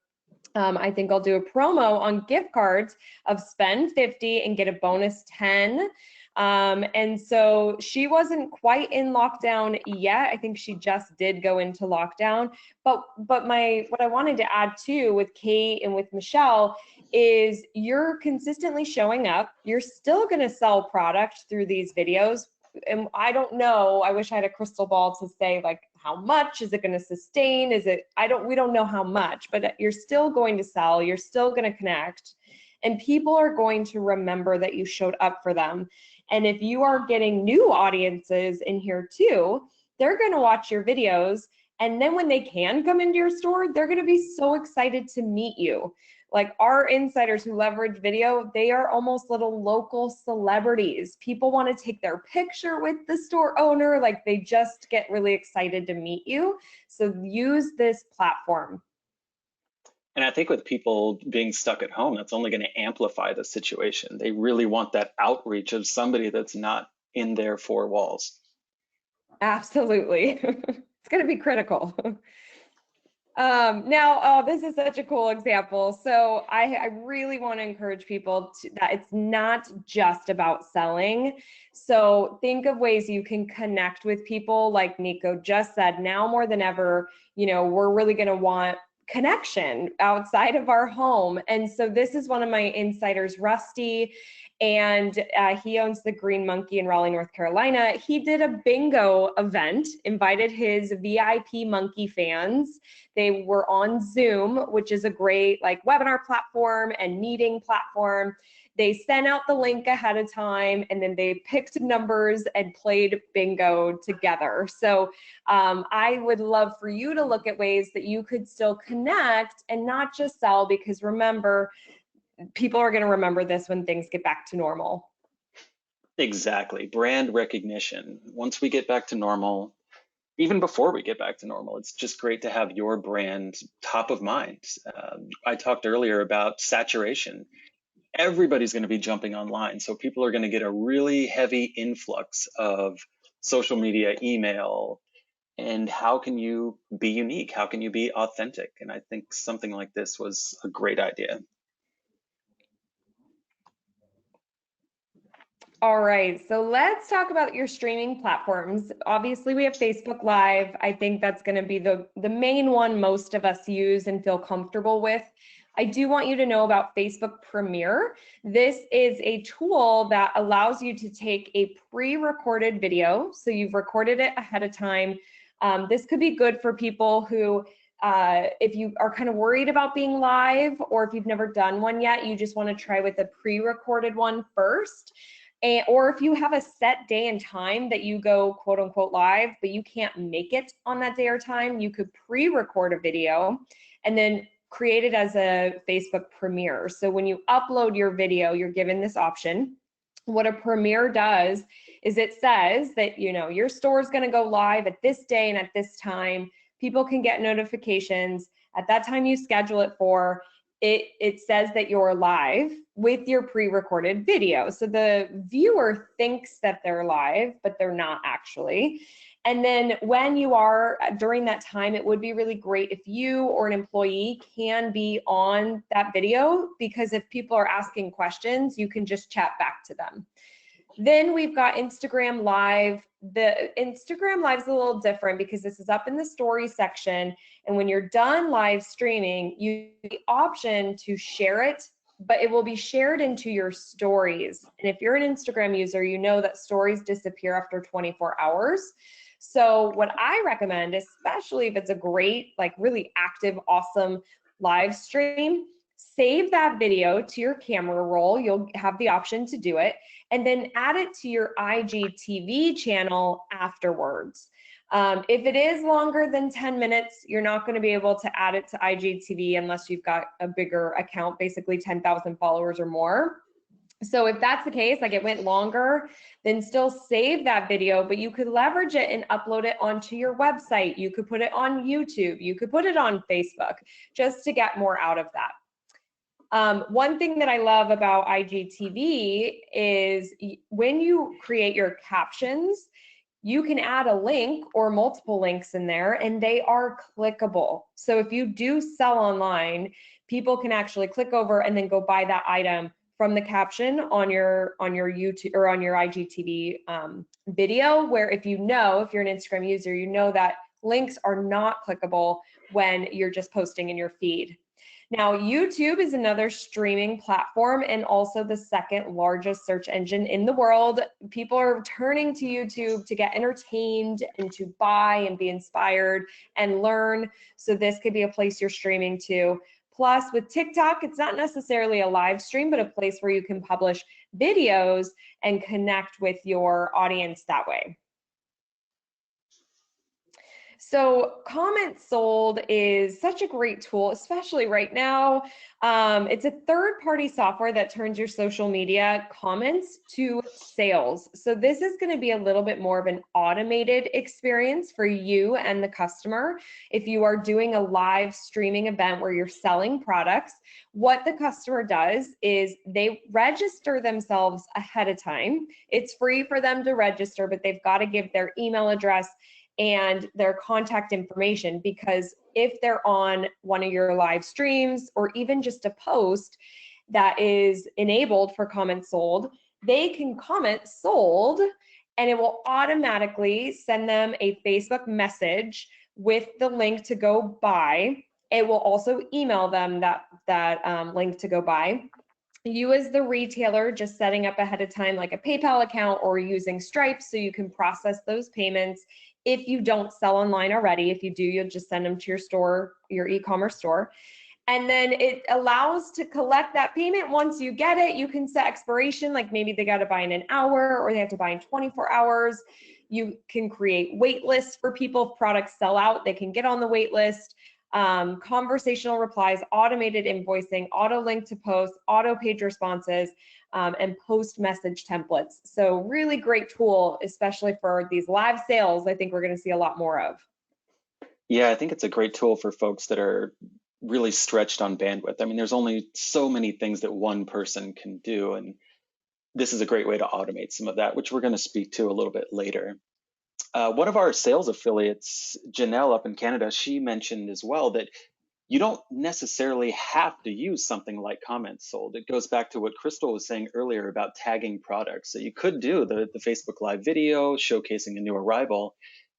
I think I'll do a promo on gift cards of spend 50 and get a bonus 10. And so she wasn't quite in lockdown yet. I think she just did go into lockdown. But what I wanted to add too with Kate and with Michelle is you're consistently showing up. You're still going to sell product through these videos. And I don't know, I wish I had a crystal ball to say like how much is it going to sustain? We don't know how much, but you're still going to sell, you're still going to connect, and people are going to remember that you showed up for them. And if you are getting new audiences in here too, they're going to watch your videos. And then when they can come into your store, they're going to be so excited to meet you. Like our insiders who leverage video, they are almost little local celebrities. People want to take their picture with the store owner. Like they just get really excited to meet you. So use this platform. And I think with people being stuck at home, that's only going to amplify the situation. They really want that outreach of somebody that's not in their four walls. Absolutely. It's going to be critical. This is such a cool example. So I really want to encourage people that it's not just about selling. So think of ways you can connect with people. Like Nico just said, now more than ever, we're really going to want connection outside of our home. And so this is one of my insiders, Rusty, and he owns the Green Monkey in Raleigh, North Carolina. He did a bingo event, invited his VIP monkey fans. They were on Zoom, which is a great like webinar platform and meeting platform. They sent out the link ahead of time, and then they picked numbers and played bingo together. So I would love for you to look at ways that you could still connect and not just sell, because remember, people are going to remember this when things get back to normal. Exactly. Brand recognition. Once we get back to normal, even before we get back to normal, it's just great to have your brand top of mind. I talked earlier about saturation. Everybody's going to be jumping online. So people are going to get a really heavy influx of social media, email. And how can you be unique? How can you be authentic? And I think something like this was a great idea. All right, so let's talk about your streaming platforms. Obviously, we have Facebook Live. I think that's going to be the main one most of us use and feel comfortable with. I do want you to know about Facebook Premiere. This is a tool that allows you to take a pre-recorded video. So you've recorded it ahead of time. This could be good for people who, if you are kind of worried about being live, or if you've never done one yet, you just want to try with a pre-recorded one first. Or if you have a set day and time that you go quote unquote live, but you can't make it on that day or time, you could pre-record a video and then create it as a Facebook premiere. So when you upload your video, you're given this option. What a premiere does is it says that, your store is going to go live at this day and at this time. People can get notifications at that time you schedule it for. It says that you're live with your pre-recorded video. So the viewer thinks that they're live, but they're not actually. And then when you are during that time, it would be really great if you or an employee can be on that video, because if people are asking questions, you can just chat back to them. Then we've got Instagram Live. The Instagram Live is a little different because this is up in the story section. And when you're done live streaming, you have the option to share it, but it will be shared into your stories. And if you're an Instagram user, you know that stories disappear after 24 hours. So what I recommend, especially if it's a great, like really active, awesome live stream, save that video to your camera roll. You'll have the option to do it, and then add it to your IGTV channel afterwards. If it is longer than 10 minutes, you're not going to be able to add it to IGTV unless you've got a bigger account, basically 10,000 followers or more. So if that's the case, like it went longer, then still save that video, but you could leverage it and upload it onto your website. You could put it on YouTube. You could put it on Facebook just to get more out of that. One thing that I love about IGTV is when you create your captions, you can add a link or multiple links in there, and they are clickable. So if you do sell online, people can actually click over and then go buy that item from the caption on your YouTube or on your IGTV video, where if you're an Instagram user, you know that links are not clickable when you're just posting in your feed. Now, YouTube is another streaming platform and also the second largest search engine in the world. People are turning to YouTube to get entertained and to buy and be inspired and learn. So this could be a place you're streaming to. Plus, with TikTok, it's not necessarily a live stream, but a place where you can publish videos and connect with your audience that way. So Comment Sold is such a great tool, especially right now. It's a third-party software that turns your social media comments to sales. So this is going to be a little bit more of an automated experience for you and the customer. If you are doing a live streaming event where you're selling products, what the customer does is they register themselves ahead of time. It's free for them to register, but they've got to give their email address and their contact information, because if they're on one of your live streams or even just a post that is enabled for Comment Sold, they can comment sold and it will automatically send them a Facebook message with the link to go buy. It will also email them that link to go buy. You as the retailer just setting up ahead of time like a PayPal account or using Stripe so you can process those payments. If you don't sell online already, if you do, you'll just send them to your store, your e-commerce store. And then it allows to collect that payment once you get it. You can set expiration, like maybe they got to buy in an hour or they have to buy in 24 hours. You can create wait lists for people. If products sell out, they can get on the wait list. Conversational replies, automated invoicing, auto link to post, auto page responses, and post message templates. So really great tool, especially for these live sales. I think we're going to see a lot more of. Yeah, I think it's a great tool for folks that are really stretched on bandwidth. I mean, there's only so many things that one person can do, and this is a great way to automate some of that, which we're going to speak to a little bit later. One of our sales affiliates, Janelle up in Canada, she mentioned as well that you don't necessarily have to use something like Comment Sold. It goes back to what Crystal was saying earlier about tagging products. So you could do the Facebook Live video showcasing a new arrival.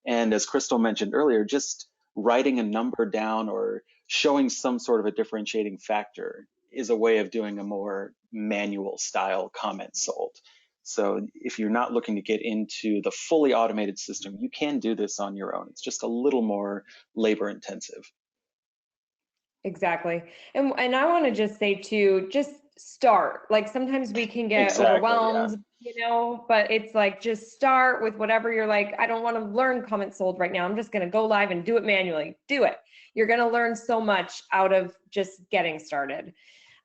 And as Crystal mentioned earlier, just writing a number down or showing some sort of a differentiating factor is a way of doing a more manual style Comment Sold. So if you're not looking to get into the fully automated system, you can do this on your own. It's just a little more labor intensive. Exactly. And I want to just say too, just start. Like sometimes we can get overwhelmed, but it's like just start with whatever you're like, I don't want to learn Comment Sold right now. I'm just going to go live and do it manually. Do it. You're going to learn so much out of just getting started.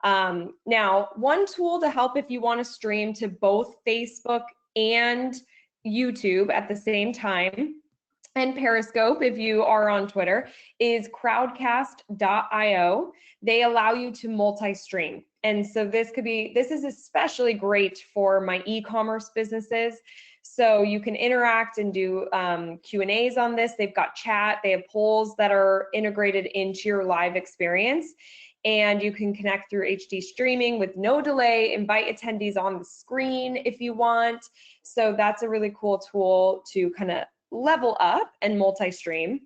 Now, one tool to help if you want to stream to both Facebook and YouTube at the same time, and Periscope, if you are on Twitter, is crowdcast.io. They allow you to multi-stream. And so this is especially great for my e-commerce businesses. So you can interact and do Q&As on this. They've got chat, they have polls that are integrated into your live experience. And you can connect through HD streaming with no delay, invite attendees on the screen if you want. So that's a really cool tool to kind of level up and multi-stream.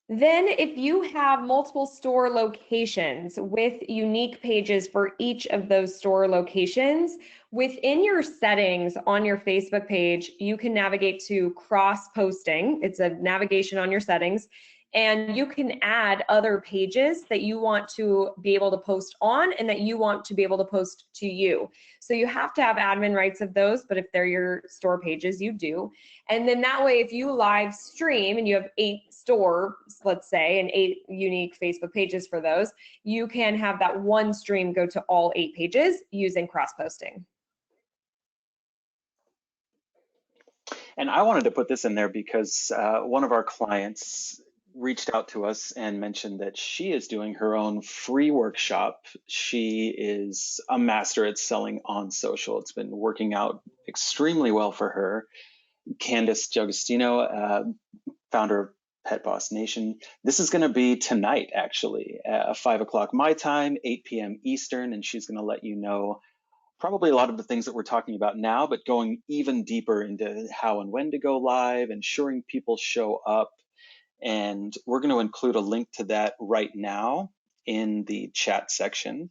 Then if you have multiple store locations with unique pages for each of those store locations, within your settings on your Facebook page, you can navigate to cross-posting. It's a navigation on your settings. And you can add other pages that you want to be able to post on and that you want to be able to post to you. So you have to have admin rights of those, but if they're your store pages, you do. And then that way, if you live stream and you have 8 stores, let's say, and 8 unique Facebook pages for those, you can have that one stream go to all 8 pages using cross-posting. And I wanted to put this in there because one of our clients reached out to us and mentioned that she is doing her own free workshop. She is a master at selling on social. It's been working out extremely well for her. Candice Giagostino, founder of Pet Boss Nation. This is going to be tonight, actually, 5 o'clock my time, 8 p.m. Eastern, and she's going to let you know probably a lot of the things that we're talking about now, but going even deeper into how and when to go live, ensuring people show up. And we're going to include a link to that right now in the chat section,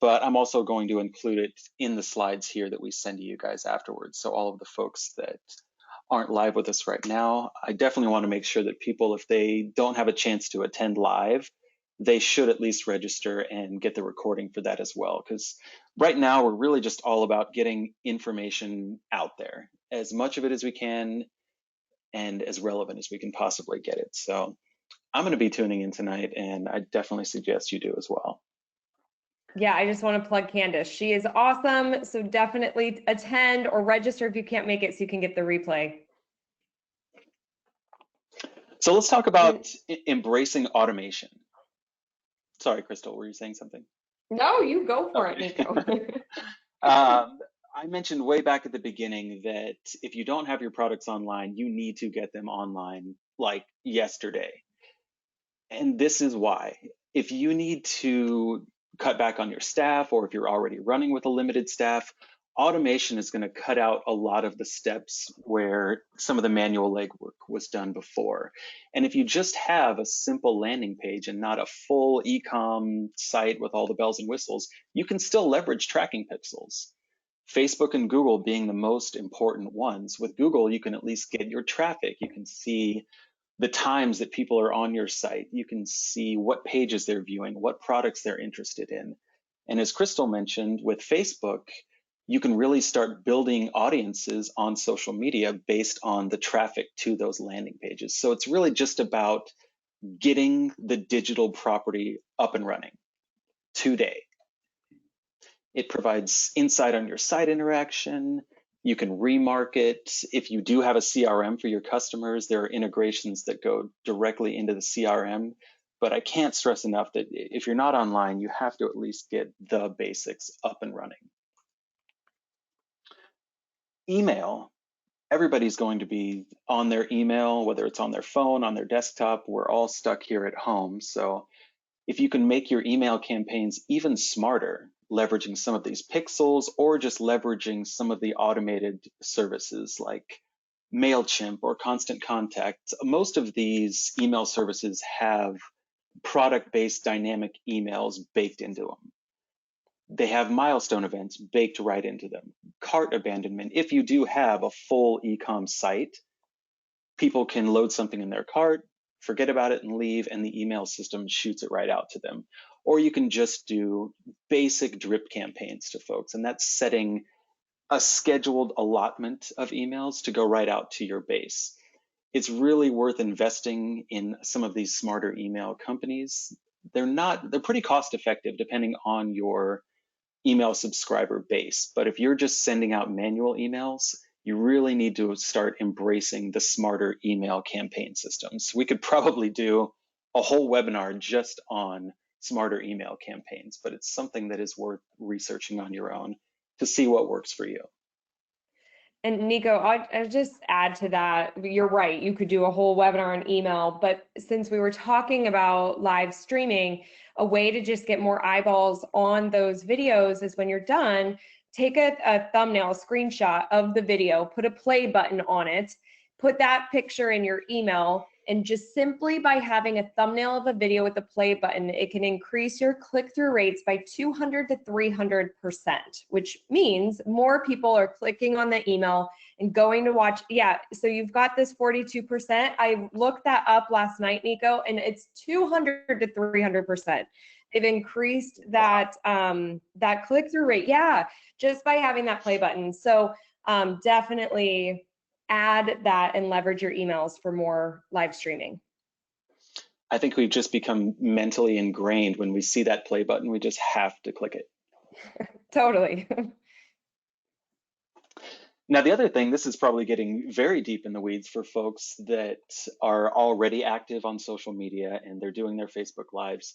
but I'm also going to include it in the slides here that we send to you guys afterwards. So all of the folks that aren't live with us right now, I definitely want to make sure that people, if they don't have a chance to attend live, they should at least register and get the recording for that as well. Because right now we're really just all about getting information out there, as much of it as we can and as relevant as we can possibly get it. So I'm going to be tuning in tonight, and I definitely suggest you do as well. Yeah, I just want to plug Candace. She is awesome. So definitely attend or register if you can't make it so you can get the replay. So let's talk about embracing automation. Sorry, Crystal, were you saying something? No, you go for it, Okay. Nico. I mentioned way back at the beginning that if you don't have your products online, you need to get them online like yesterday. And this is why. If you need to cut back on your staff, or if you're already running with a limited staff, automation is going to cut out a lot of the steps where some of the manual legwork was done before. And if you just have a simple landing page and not a full e-com site with all the bells and whistles, you can still leverage tracking pixels. Facebook and Google being the most important ones. With Google, you can at least get your traffic. You can see the times that people are on your site. You can see what pages they're viewing, what products they're interested in. And as Crystal mentioned, with Facebook, you can really start building audiences on social media based on the traffic to those landing pages. So it's really just about getting the digital property up and running today. It provides insight on your site interaction. You can remarket. If you do have a CRM for your customers, there are integrations that go directly into the CRM. But I can't stress enough that if you're not online, you have to at least get the basics up and running. Email. Everybody's going to be on their email, whether it's on their phone, on their desktop. We're all stuck here at home. So if you can make your email campaigns even smarter, leveraging some of these pixels or just leveraging some of the automated services like MailChimp or Constant Contact, most of these email services have product-based dynamic emails baked into them. They have milestone events baked right into them. Cart abandonment. If you do have a full e-com site, people can load something in their cart, forget about it and leave, and the email system shoots it right out to them. Or you can just do basic drip campaigns to folks, and that's setting a scheduled allotment of emails to go right out to your base. It's really worth investing in some of these smarter email companies. They're pretty cost effective depending on your email subscriber base. But if you're just sending out manual emails, you really need to start embracing the smarter email campaign systems. We could probably do a whole webinar just on smarter email campaigns, but it's something that is worth researching on your own to see what works for you. And Nico, I'll just add to that. You're right. You could do a whole webinar on email, but since we were talking about live streaming, a way to just get more eyeballs on those videos is when you're done, take a thumbnail, a screenshot of the video, put a play button on it, put that picture in your email, and just simply by having a thumbnail of a video with a play button, it can increase your click-through rates by 200 to 300%, which means more people are clicking on the email and going to watch. Yeah, so you've got this 42%. I looked that up last night, Nico, and it's 200 to 300%. They've increased that that click-through rate. Yeah, just by having that play button. So definitely add that and leverage your emails for more live streaming. I think we've just become mentally ingrained when we see that play button, we just have to click it. Totally. Now, the other thing, this is probably getting very deep in the weeds for folks that are already active on social media and they're doing their Facebook Lives.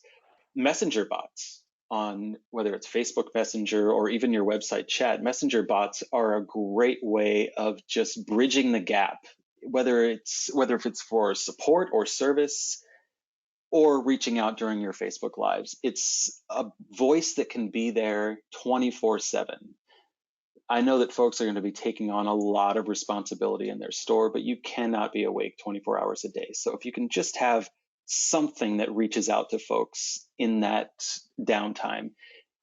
Messenger bots on whether it's Facebook Messenger or even your website chat, Messenger bots are a great way of just bridging the gap whether if it's for support or service or reaching out during your Facebook Lives. It's a voice that can be there 24/7. I know that folks are going to be taking on a lot of responsibility in their store, but you cannot be awake 24 hours a day. So if you can just have something that reaches out to folks in that downtime.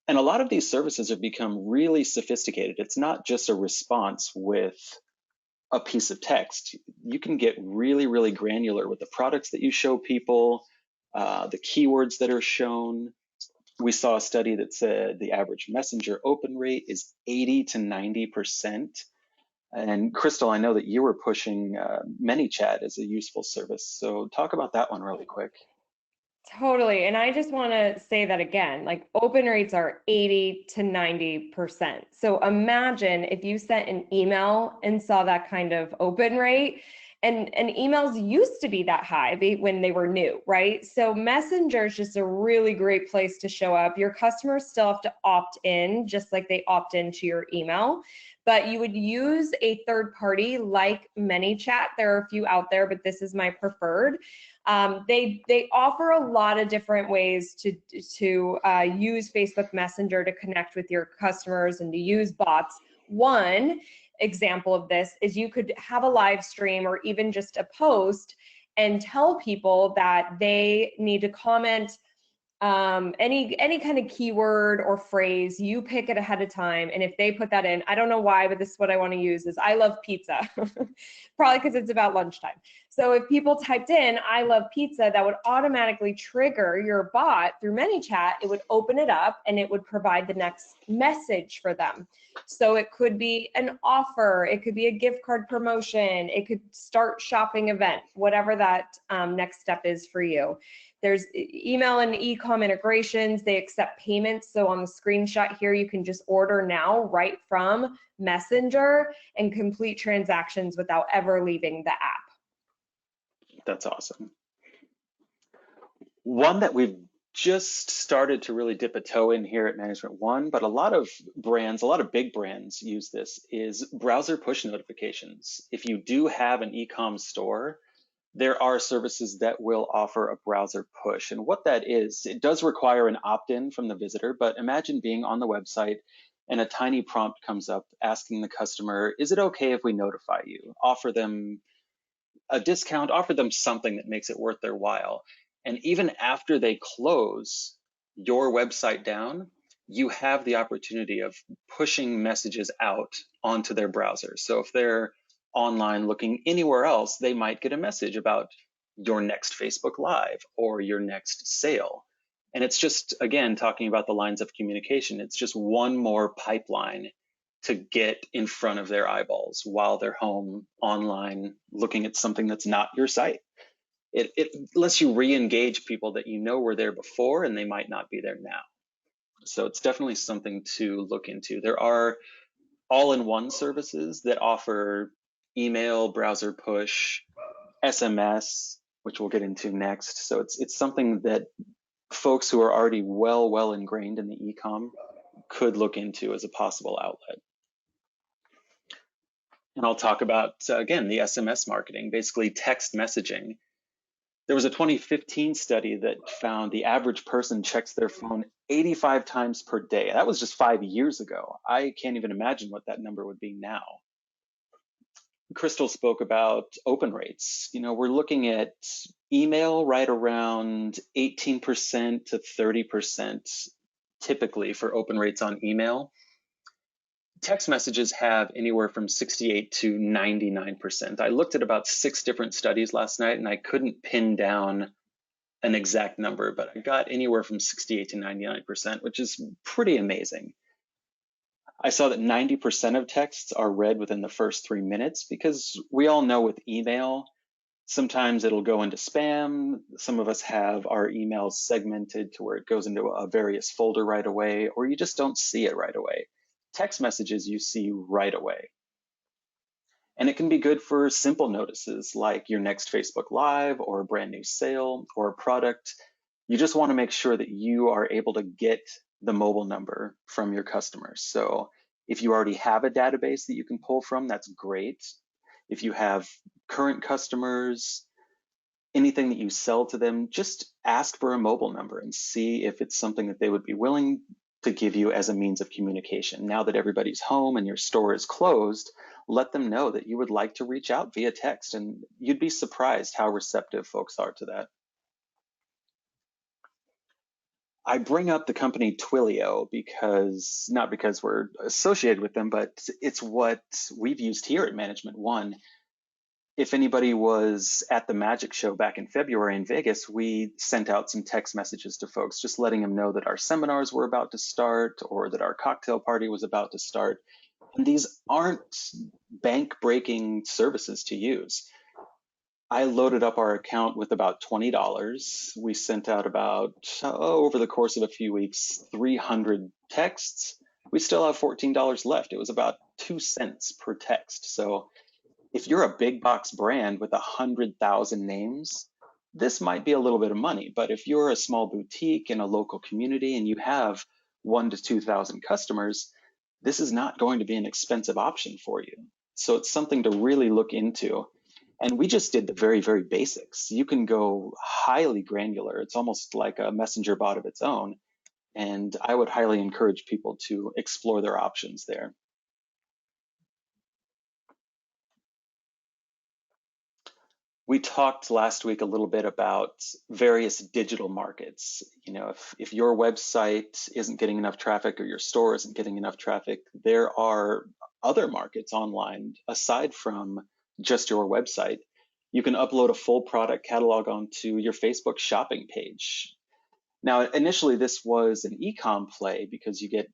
And a lot of these services have become really sophisticated. It's not just a response with a piece of text. You can get really, really granular with the products that you show people, the keywords that are shown. We saw a study that said the average messenger open rate is 80 to 90%. And Crystal, I know that you were pushing ManyChat as a useful service. So talk about that one really quick. Totally. And I just want to say that again, like open rates are 80 to 90%. So imagine if you sent an email and saw that kind of open rate. And emails used to be that high when they were new, right? So Messenger is just a really great place to show up. Your customers still have to opt in, just like they opt into your email. But you would use a third party like ManyChat. There are a few out there, but this is my preferred. They offer a lot of different ways to use Facebook Messenger to connect with your customers and to use bots. One example of this is you could have a live stream or even just a post and tell people that they need to comment any kind of keyword or phrase. You pick it ahead of time, and if they put that in, I don't know why, but this is what I want to use, is I love pizza. Probably because it's about lunchtime. So if people typed in I love pizza, that would automatically trigger your bot through ManyChat. It would open it up and it would provide the next message for them. So it could be an offer, it could be a gift card promotion, it could start shopping event, whatever that next step is for you. There's email and e-com integrations. They accept payments. So on the screenshot here, you can just order now right from Messenger and complete transactions without ever leaving the app. That's awesome. One that we've just started to really dip a toe in here at Management One, but a lot of brands, a lot of big brands use this, is browser push notifications. If you do have an e-com store, there are services that will offer a browser push. And what that is, it does require an opt-in from the visitor, but imagine being on the website and a tiny prompt comes up asking the customer, is it okay if we notify you? Offer them a discount, offer them something that makes it worth their while. And even after they close your website down, you have the opportunity of pushing messages out onto their browser. So if they're online looking anywhere else, they might get a message about your next Facebook Live or your next sale. And it's just, again, talking about the lines of communication, it's just one more pipeline to get in front of their eyeballs while they're home online looking at something that's not your site. It lets you re-engage people that you know were there before and they might not be there now. So it's definitely something to look into. There are all-in-one services that offer email, browser push, SMS, which we'll get into next. So it's something that folks who are already well ingrained in the e-com could look into as a possible outlet. And I'll talk about, again, the SMS marketing, basically text messaging. There was a 2015 study that found the average person checks their phone 85 times per day. That was just 5 years ago. I can't even imagine what that number would be now. Crystal spoke about open rates. You know, we're looking at email right around 18% to 30% typically for open rates on email. Text messages have anywhere from 68 to 99%. I looked at about 6 different studies last night and I couldn't pin down an exact number, but I got anywhere from 68 to 99%, which is pretty amazing. I saw that 90% of texts are read within the first 3 minutes because we all know with email, sometimes it'll go into spam. Some of us have our emails segmented to where it goes into a various folder right away, or you just don't see it right away. Text messages you see right away. And it can be good for simple notices like your next Facebook Live or a brand new sale or a product. You just want to make sure that you are able to get the mobile number from your customers. So if you already have a database that you can pull from, that's great. If you have current customers, anything that you sell to them, just ask for a mobile number and see if it's something that they would be willing to give you as a means of communication. Now that everybody's home and your store is closed, let them know that you would like to reach out via text, and you'd be surprised how receptive folks are to that. I bring up the company Twilio because, not because we're associated with them, but it's what we've used here at Management One. If anybody was at the Magic Show back in February in Vegas, we sent out some text messages to folks, just letting them know that our seminars were about to start or that our cocktail party was about to start. And these aren't bank-breaking services to use. I loaded up our account with about $20. We sent out about, over the course of a few weeks, 300 texts. We still have $14 left. It was about 2 cents per text. So if you're a big box brand with 100,000 names, this might be a little bit of money. But if you're a small boutique in a local community and you have 1,000 to 2,000 customers, this is not going to be an expensive option for you. So it's something to really look into. And we just did the very, very basics. You can go highly granular. It's almost like a messenger bot of its own. And I would highly encourage people to explore their options there. We talked last week a little bit about various digital markets. You know, if your website isn't getting enough traffic or your store isn't getting enough traffic, there are other markets online aside from just your website. You can upload a full product catalog onto your Facebook shopping page. Now, initially, this was an e-com play because you get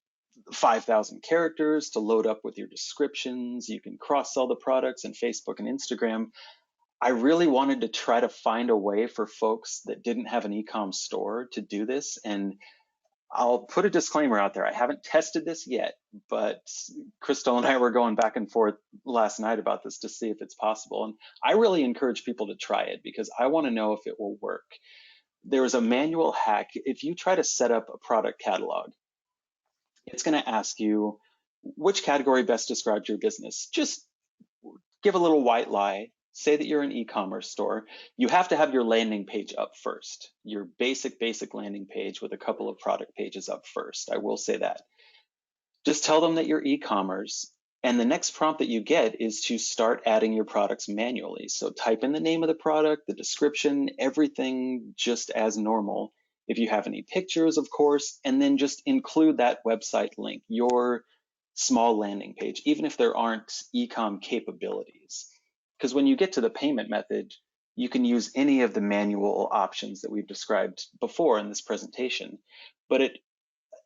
5,000 characters to load up with your descriptions. You can cross-sell the products in Facebook and Instagram. I really wanted to try to find a way for folks that didn't have an e-com store to do this. And I'll put a disclaimer out there. I haven't tested this yet, but Crystal and I were going back and forth last night about this to see if it's possible. And I really encourage people to try it because I want to know if it will work. There is a manual hack. If you try to set up a product catalog, it's going to ask you which category best describes your business. Just give a little white lie. Say that you're an e-commerce store. You have to have your landing page up first, your basic landing page with a couple of product pages up first. I will say that. Just tell them that you're e-commerce, and the next prompt that you get is to start adding your products manually. So type in the name of the product, the description, everything just as normal. If you have any pictures, of course, and then just include that website link, your small landing page, even if there aren't e-com capabilities. Because when you get to the payment method, you can use any of the manual options that we've described before in this presentation, but it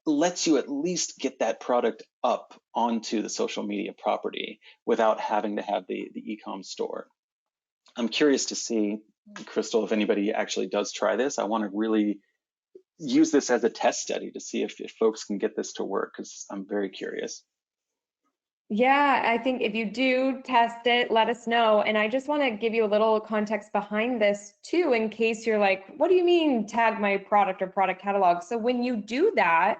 lets you at least get that product up onto the social media property without having to have the e-com store. I'm curious to see, Crystal, if anybody actually does try this. I want to really use this as a test study to see if folks can get this to work, because I'm very curious. Yeah, I think if you do test it, let us know. And I just want to give you a little context behind this too, in case you're like, what do you mean tag my product or product catalog? So when you do that,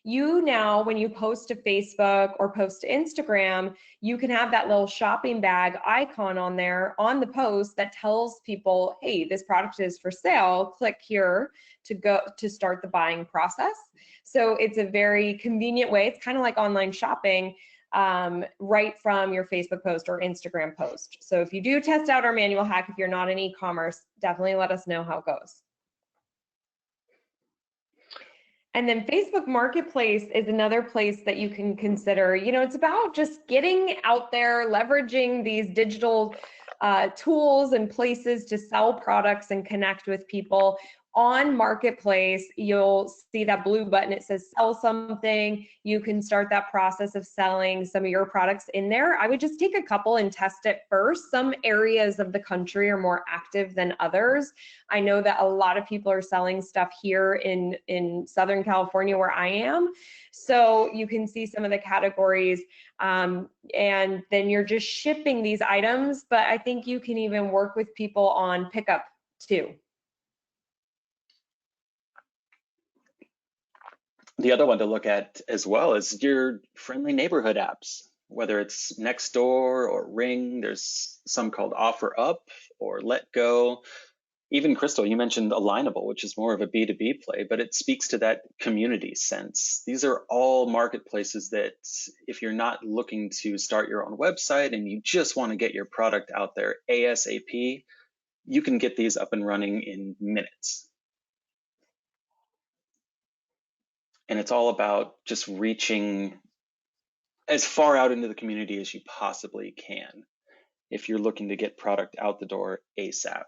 you now, when you post to Facebook or post to Instagram, you can have that little shopping bag icon on there on the post that tells people, hey, this product is for sale. Click here to go to start the buying process. So it's a very convenient way. It's kind of like online shopping. Right from your Facebook post or Instagram post. So if you do test out our manual hack, if you're not in e-commerce, definitely let us know how it goes. And then Facebook Marketplace is another place that you can consider. You know, it's about just getting out there, leveraging these digital tools and places to sell products and connect with people. On Marketplace, you'll see that blue button. It says sell something. You can start that process of selling some of your products in there. I would just take a couple and test it first. Some areas of the country are more active than others. I know that a lot of people are selling stuff here in Southern California where I am. So you can see some of the categories, and then you're just shipping these items. But I think you can even work with people on pickup too. The other one to look at as well is your friendly neighborhood apps. whether it's next door or ring. There's some called offer up or let go. Even Crystal, you mentioned Alignable, which is more of a B2B play, but it speaks to that community sense. These are all marketplaces that if you're not looking to start your own website and you just want to get your product out there ASAP, you can get these up and running in minutes. And it's all about just reaching as far out into the community as you possibly can if you're looking to get product out the door ASAP.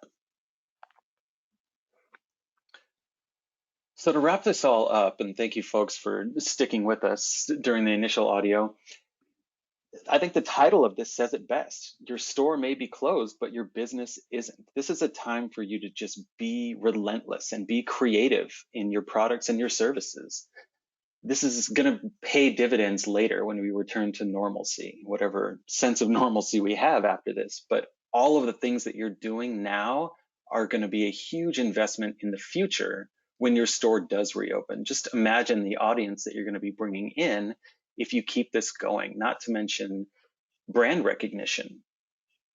So to wrap this all up, and thank you folks for sticking with us during the initial audio, I think the title of this says it best. Your store may be closed, but your business isn't. This is a time for you to just be relentless and be creative in your products and your services. This is going to pay dividends later when we return to normalcy, whatever sense of normalcy we have after this. But all of the things that you're doing now are going to be a huge investment in the future when your store does reopen. Just imagine the audience that you're going to be bringing in if you keep this going, not to mention brand recognition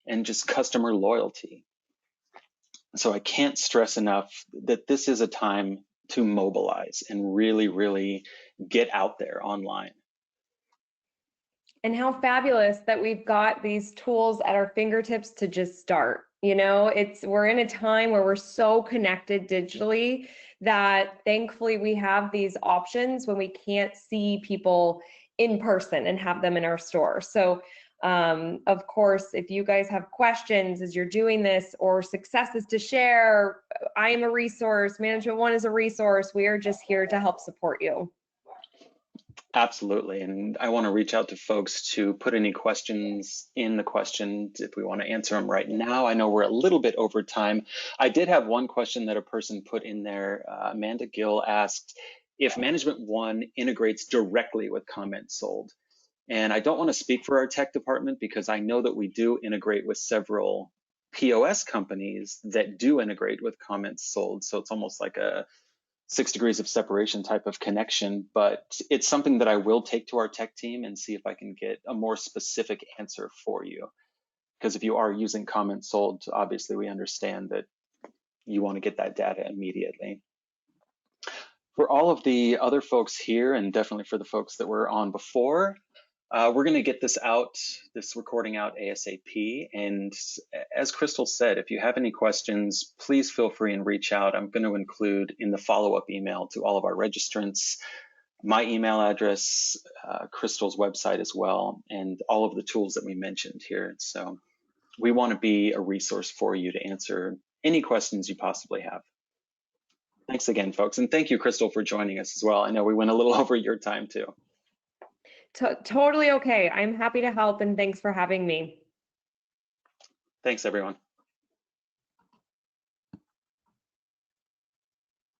and just customer loyalty. So I can't stress enough that this is a time to mobilize and really, really get out there online. And how fabulous that we've got these tools at our fingertips to just start. You know, we're in a time where we're so connected digitally that thankfully we have these options when we can't see people in person and have them in our store. So of course, if you guys have questions as you're doing this or successes to share, I am a resource, Management One is a resource. We are just here to help support you. Absolutely. And I want to reach out to folks to put any questions in the questions if we want to answer them right now. I know we're a little bit over time. I did have one question that a person put in there. Amanda Gill asked if Management One integrates directly with Comments Sold. And I don't want to speak for our tech department because I know that we do integrate with several POS companies that do integrate with Comments Sold. So it's almost like a 6 degrees of separation type of connection, but it's something that I will take to our tech team and see if I can get a more specific answer for you. Because if you are using Comments Sold, obviously we understand that you want to get that data immediately. For all of the other folks here, and definitely for the folks that were on before, we're going to get this recording out ASAP. And as Crystal said, if you have any questions, please feel free and reach out. I'm going to include in the follow-up email to all of our registrants my email address, Crystal's website as well, and all of the tools that we mentioned here. So we want to be a resource for you to answer any questions you possibly have. Thanks again, folks. And thank you, Crystal, for joining us as well. I know we went a little over your time too. Totally okay. I'm happy to help, and thanks for having me. Thanks, everyone.